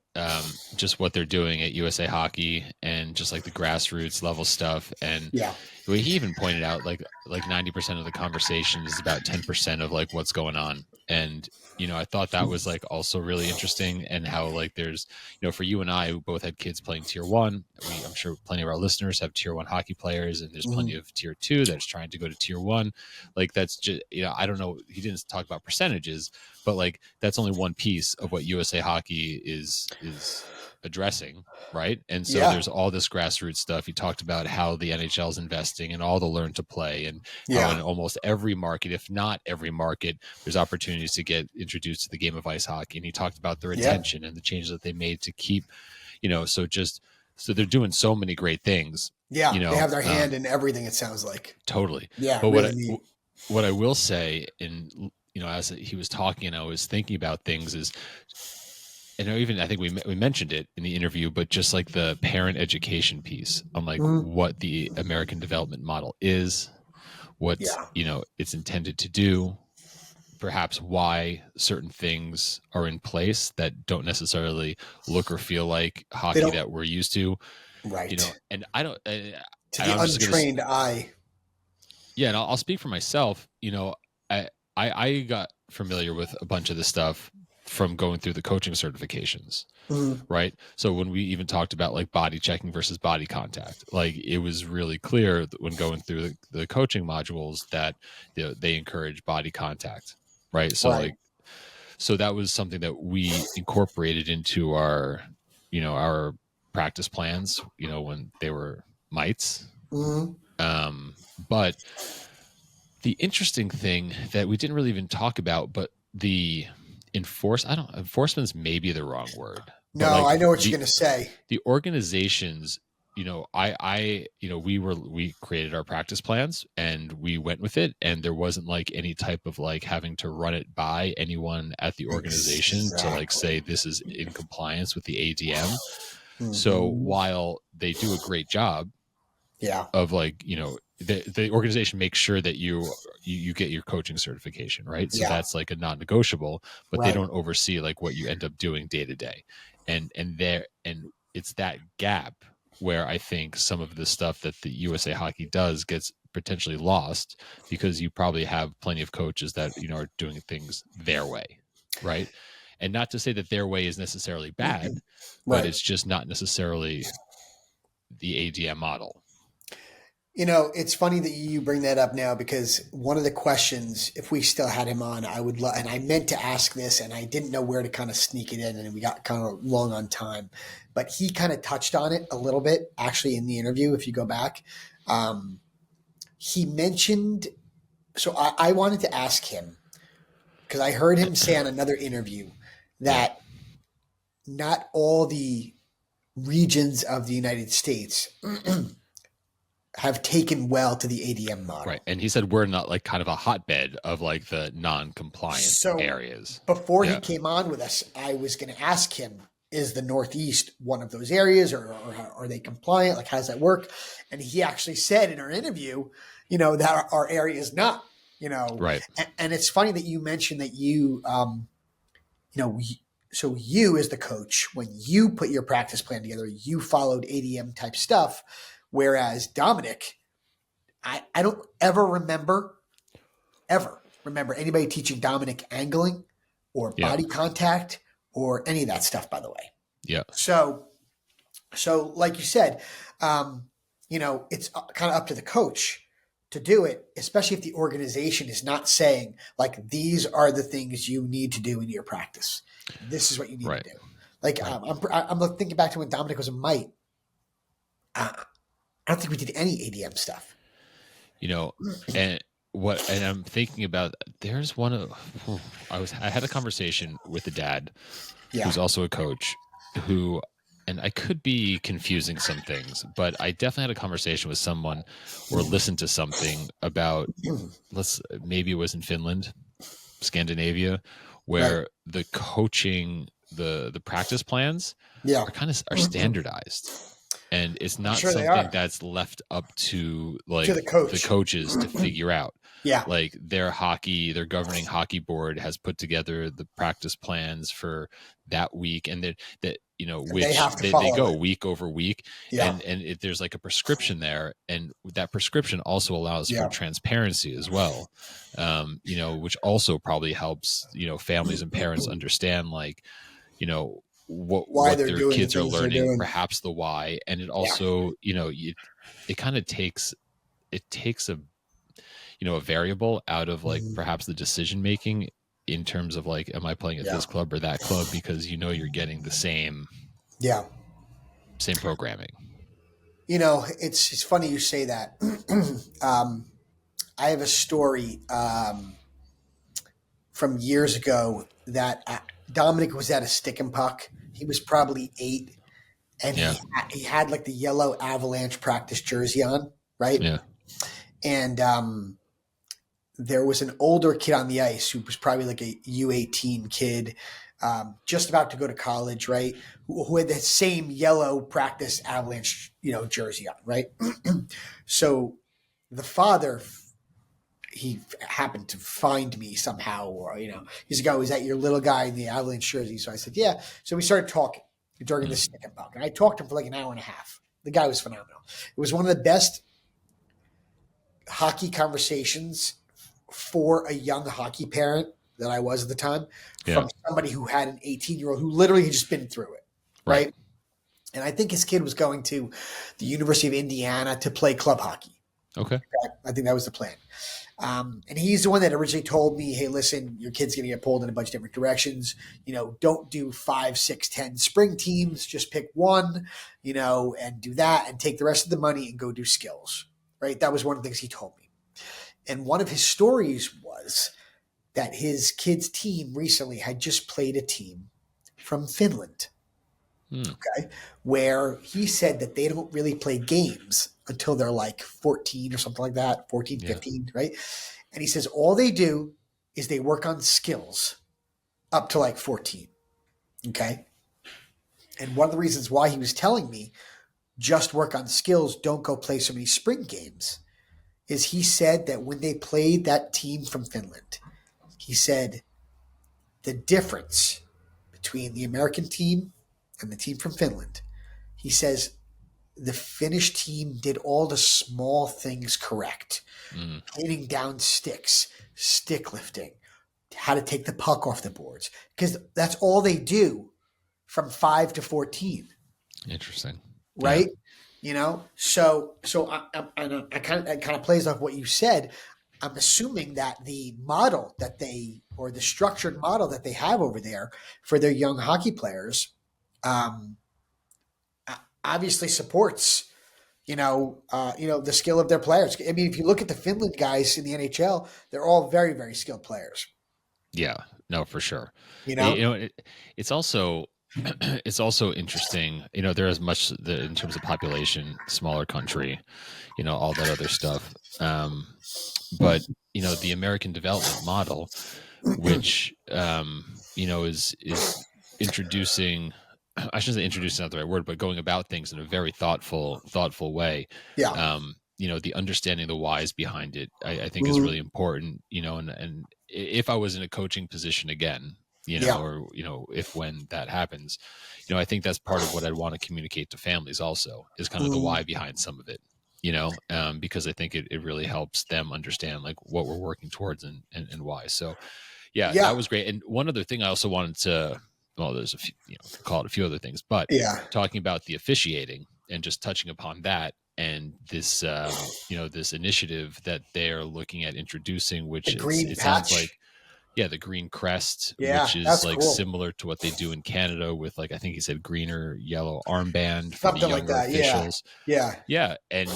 just what they're doing at USA Hockey and just like the grassroots level stuff, and Yeah. he even pointed out like 90% of the conversation is about 10% of like what's going on, and I thought that was like also really interesting, and how like there's for you and I who both had kids playing tier 1, I'm sure plenty of our listeners have tier 1 hockey players, and there's plenty of tier 2 that's trying to go to tier 1. Like that's just I don't know, he didn't talk about percentages, but like that's only one piece of what USA Hockey is addressing, right? And so there's all this grassroots stuff. He talked about how the NHL is investing and all the learn to play, and how in almost every market, if not every market, there's opportunities to get introduced to the game of ice hockey. And he talked about the retention and the changes that they made to keep, so they're doing so many great things. Yeah, they have their hand in everything, it sounds like. Totally. Yeah, but really what I will say, as he was talking and I was thinking about things, is and even I think we mentioned it in the interview, but just like the parent education piece on like Mhm. what the American development model is, what Yeah. it's intended to do, perhaps why certain things are in place that don't necessarily look or feel like They hockey don't. that we're used to, Right. and I don't, To the I'm just gonna, untrained eye. yeah, and I'll speak for myself. I, I got familiar with a bunch of this stuff from going through the coaching certifications, Mhm. right? So when we even talked about like body checking versus body contact, like it was really clear that when going through the coaching modules that they encourage body contact, right? So Right. like, so that was something that we incorporated into our practice plans, when they were mites. Mhm. But the interesting thing that we didn't really even talk about, but the enforcement's maybe the wrong word, but No, like I know what you're the going to say. the organizations, we created our practice plans and we went with it, and there wasn't like any type of like having to run it by anyone at the organization to like Exactly. say this is in compliance with the ADM. So Mhm. while they do a great job Yeah. of like, the organization makes sure that you get your coaching certification, right? So Yeah. that's like a non-negotiable, but they Right. don't oversee like what you end up doing day to day. And it's that gap where I think some of the stuff that the USA Hockey does gets potentially lost, because you probably have plenty of coaches that are doing things their way, right? And not to say that their way is necessarily bad, but Right. it's just not necessarily the ADM model. It's funny that you bring that up now, because one of the questions, if we still had him on, I would and I meant to ask this and I didn't know where to kind of sneak it in, and we got kind of long on time, but he kind of touched on it a little bit actually in the interview. If you go back, um, he mentioned, so I wanted to ask him, because I heard him say on another interview Yeah. that not all the regions of the United States have taken well to the ADM model. Right. And he said we're not like kind of a hotbed of like the non-compliant So areas. before he Yeah. came on with us, I was going to ask him, is the Northeast one of those areas, or are they compliant? Like, how does that work? And he actually said in our interview, that our area is not, Right. and it's funny that you mentioned that so you as the coach, when you put your practice plan together, you followed ADM type stuff. Whereas Dominic, I don't ever remember anybody teaching Dominic angling or Yeah. body contact or any of that stuff, by the way. Yeah. So like you said, it's kind of up to the coach to do it, especially if the organization is not saying like, these are the things you need to do in your practice. This is what you need Right. to do. Like, Right. I'm thinking back to when Dominic was a mite. I don't think we did any ADM stuff. And I'm thinking about, there's one of, I had a conversation with a dad Yeah. who's also a coach who, and I could be confusing some things, but I definitely had a conversation with someone or listened to something about, maybe it was in Finland, Scandinavia, Right. where the coaching, the practice plans Yeah. are standardized, and it's I'm not sure they something are. that's left up to To like the coach. the coaches to figure out. Yeah. Like their governing hockey board has put together the practice plans for that week, and that And they which have to they follow go it. week over week. Yeah. And there's like a prescription there, and that prescription also allows Yeah. for transparency as well, which also probably helps families and parents understand like Why what they're their doing the kids are things they're learning, doing. perhaps the why. And it Yeah. also it kind of takes a variable out of like perhaps the decision making in terms of like, am I playing at Yeah. this club or that club, because you're getting the same Yeah. programming. It's funny you say that. I have a story from years ago that Dominic was at a stick and puck. He was probably 8, and Yeah. he had like the yellow Avalanche practice jersey on, right? Yeah. And there was an older kid on the ice who was probably like a U18 kid, just about to go to college, right? Who had the same yellow practice Avalanche, jersey on, right? So the father, he happened to find me somehow, or he's like, "Oh, is that your little guy in the Avalanche jersey?" So I said, "Yeah." So we started talking during the stick and puck, and I talked to him for like an hour and a half. The guy was phenomenal. It was one of the best hockey conversations for a young hockey parent that I was at the time, from somebody who had an 18-year-old who literally had just been through it, right? And I think his kid was going to the University of Indiana to play club hockey. Okay. I think that was the plan. And he's the one that originally told me, "Hey, listen, your kid's going to get pulled in a bunch of different directions. Don't do 5, 6, 10 spring teams. Just pick one, and do that and take the rest of the money and go do skills." Right? That was one of the things he told me. And one of his stories was that his kid's team recently had just played a team from Finland. Okay. Where he said that they don't really play games until they're like 14 or something like that, 14, 15, right? And he says all they do is they work on skills up to like 14. Okay. And one of the reasons why he was telling me just work on skills, don't go play so many spring games, is he said that when they played that team from Finland, he said the difference between the American team and the team from Finland, he says the Finnish team did all the small things correct. Hitting down sticks, stick lifting, how to take the puck off the boards, because that's all they do from 5 to 14. Interesting. Right? So I kind of plays off what you said. I'm assuming that the model that or the structured model that they have over there for their young hockey players, obviously supports, the skill of their players. I mean, if you look at the Finland guys in the NHL, they're all very, very skilled players. Yeah, no, for sure. It's also it's also interesting. There is much in terms of population, smaller country, all that other stuff. But the American development model, which is introducing. I shouldn't say introducing, not the right word, but going about things in a very thoughtful way. Yeah. The understanding the whys behind it, I think is really important. And if I was in a coaching position again, or if when that happens, I think that's part of what I'd want to communicate to families also, is kind of the why behind some of it. Because I think it really helps them understand like what we're working towards and why. So that was great. And one other thing I also wanted to, well, there's a few, call it a few other things, but talking about the officiating and just touching upon that, and this, this initiative that they're looking at introducing, which it sounds like, the green crest, which is like cool. Similar to what they do in Canada with, like, I think he said green or yellow armband for something the younger like officials. Yeah. And,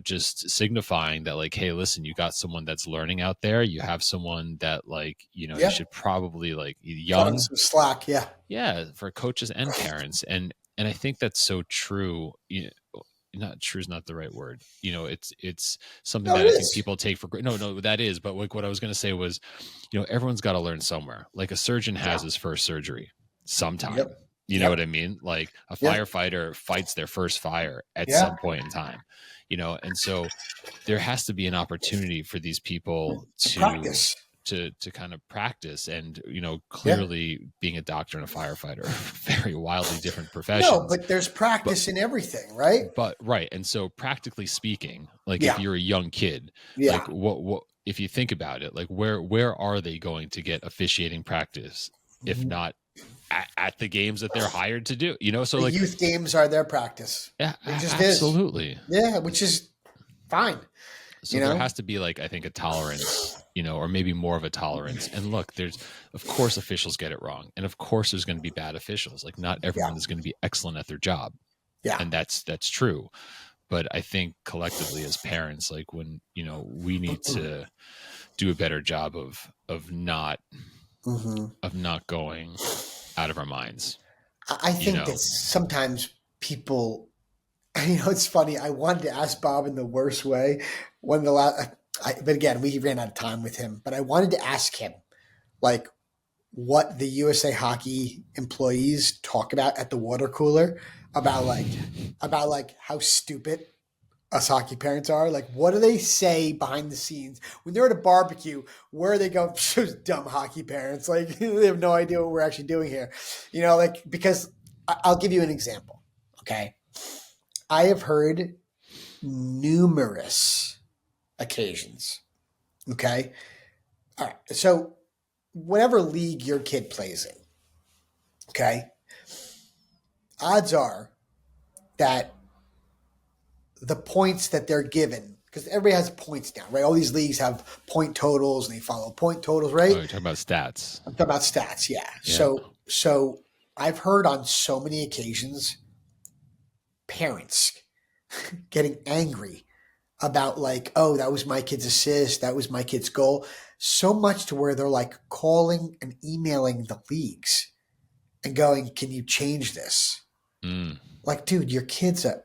just signifying that, like, hey, listen, you got someone that's learning out there. You have someone that, like, you should probably, like, young some slack. Yeah. For coaches and parents. And I think that's so true. Not true is not the right word. It's something that I think people take for granted. No, that is. But like what I was going to say was, everyone's got to learn somewhere. Like a surgeon has his first surgery sometime. Yep. You know what I mean? Like a firefighter fights their first fire at some point in time, and so there has to be an opportunity for these people to practice. To kind of practice, and clearly being a doctor and a firefighter are very wildly different professions. No, but there's practice in everything, right? But right, and so practically speaking, like if you're a young kid, like what if you think about it, like where are they going to get officiating practice if not at the games that they're hired to do? So the like youth games are their practice. Yeah, absolutely. Yeah, which is fine. So there has to be, like, I think, a tolerance, or maybe more of a tolerance. And look, there's, of course, officials get it wrong. And of course, there's going to be bad officials. Like, not everyone is going to be excellent at their job. Yeah. And that's true. But I think collectively as parents, like when, we need to do a better job of not going out of our minds. I think that sometimes people, it's funny. I wanted to ask Bob in the worst way. But again, we ran out of time with him. But I wanted to ask him, like, what the USA Hockey employees talk about at the water cooler about like how stupid us hockey parents are. Like, what do they say behind the scenes when they're at a barbecue? Where they go, dumb hockey parents, like they have no idea what we're actually doing here, like, because I'll give you an example. Okay, I have heard numerous occasions. Okay, all right, so whatever league your kid plays in, okay, odds are that the points that they're given, because everybody has points now, right? All these leagues have point totals and they follow point totals, right? Oh, you're talking about stats. I'm talking about stats, yeah. So I've heard on so many occasions parents getting angry about like, oh, that was my kid's assist, that was my kid's goal, so much to where they're like calling and emailing the leagues and going, can you change this? Like, dude, your kid's a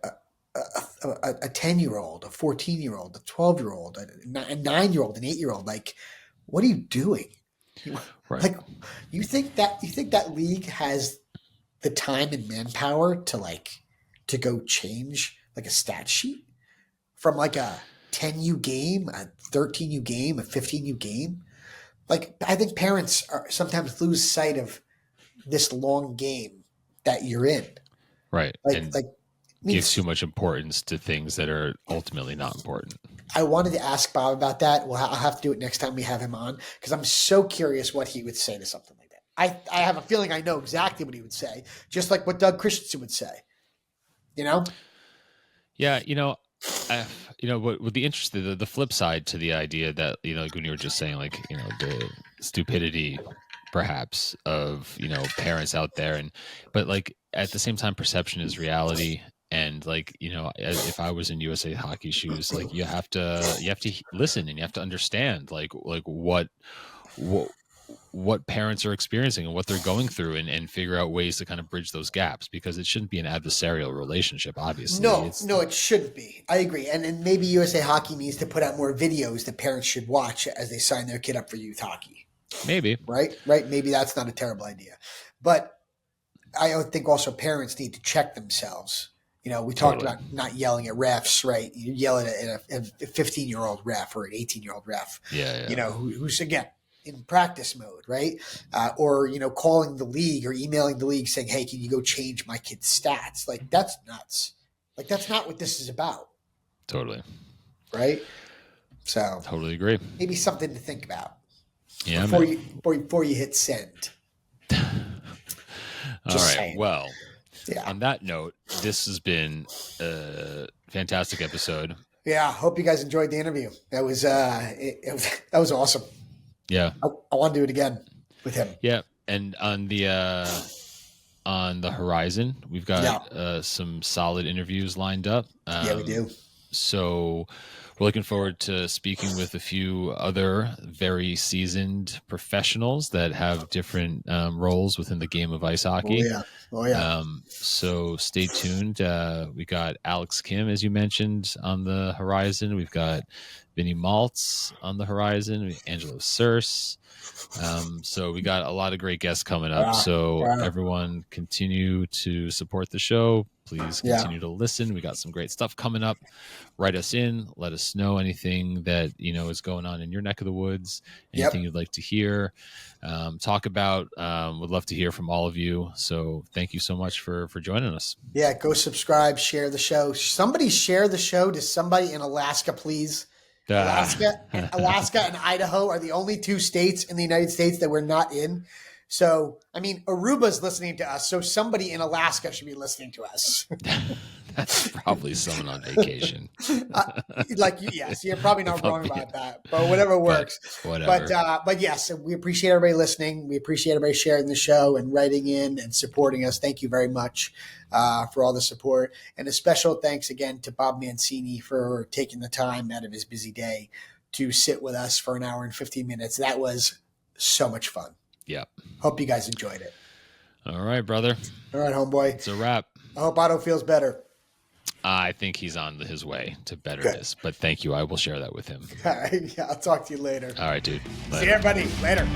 10-year-old, a 14-year-old, a 12-year-old, a 9-year-old, an 8-year-old. Like, what are you doing? Right. Like, you think that league has the time and manpower to go change like a stat sheet from like a 10U game, a 13U game, a 15U game? Like, I think parents sometimes lose sight of this long game that you're in. Right. Like gives too much importance to things that are ultimately not important. I wanted to ask Bob about that. Well, I'll have to do it next time we have him on, because I'm so curious what he would say to something like that. I have a feeling I know exactly what he would say, just like what Doug Christensen would say. Yeah, what would be interesting, the flip side to the idea that, like when you were just saying, like, the stupidity perhaps of, parents out there, but like at the same time, perception is reality. And like, if I was in USA Hockey shoes, like you have to listen and you have to understand like what parents are experiencing and what they're going through, and figure out ways to kind of bridge those gaps, because it shouldn't be an adversarial relationship, obviously. No, it shouldn't be. I agree. And maybe USA Hockey needs to put out more videos that parents should watch as they sign their kid up for youth hockey. Maybe. Right? Maybe that's not a terrible idea. But I think also parents need to check themselves. We talked about not yelling at refs, right? You yell at a 15-year-old ref or an 18-year-old ref, who's, again, in practice mode, right? Or, calling the league or emailing the league saying, hey, can you go change my kid's stats? Like, that's nuts. Like, that's not what this is about. Totally. Right? So. Totally agree. Maybe something to think about. Yeah, before you hit send. All right. Saying. Well, on that note, this has been a fantastic episode. Yeah, hope you guys enjoyed the interview. That was that was awesome. Yeah, I want to do it again with him. Yeah, and on the horizon, we've got some solid interviews lined up. Yeah, we do. So we're looking forward to speaking with a few other very seasoned professionals that have different roles within the game of ice hockey. Oh, yeah. So stay tuned. We got Alex Kim, as you mentioned, on the horizon. We've got Vinny Maltz on the horizon, Angelo Circe. So we got a lot of great guests coming up. Everyone continue to support the show. Please continue to listen. We got some great stuff coming up. Write us in. Let us know anything that is going on in your neck of the woods. Anything you'd like to hear, talk about. Would love to hear from all of you. So thank you so much for joining us. Yeah, go subscribe, share the show. Somebody share the show to somebody in Alaska, please. Alaska and Idaho are the only two states in the United States that we're not in. So, I mean, Aruba's listening to us, so somebody in Alaska should be listening to us. That's probably someone on vacation. Yes, you're probably not wrong about that, but whatever works. But yes, we appreciate everybody listening. We appreciate everybody sharing the show and writing in and supporting us. Thank you very much for all the support. And a special thanks again to Bob Mancini for taking the time out of his busy day to sit with us for an hour and 15 minutes. That was so much fun. Yep. Hope you guys enjoyed it. All right, brother. All right, homeboy. It's a wrap. I hope Otto feels better. I think he's on his way to betterness. But thank you. I will share that with him. All right. Yeah, I'll talk to you later. All right, dude. See you, everybody. Later.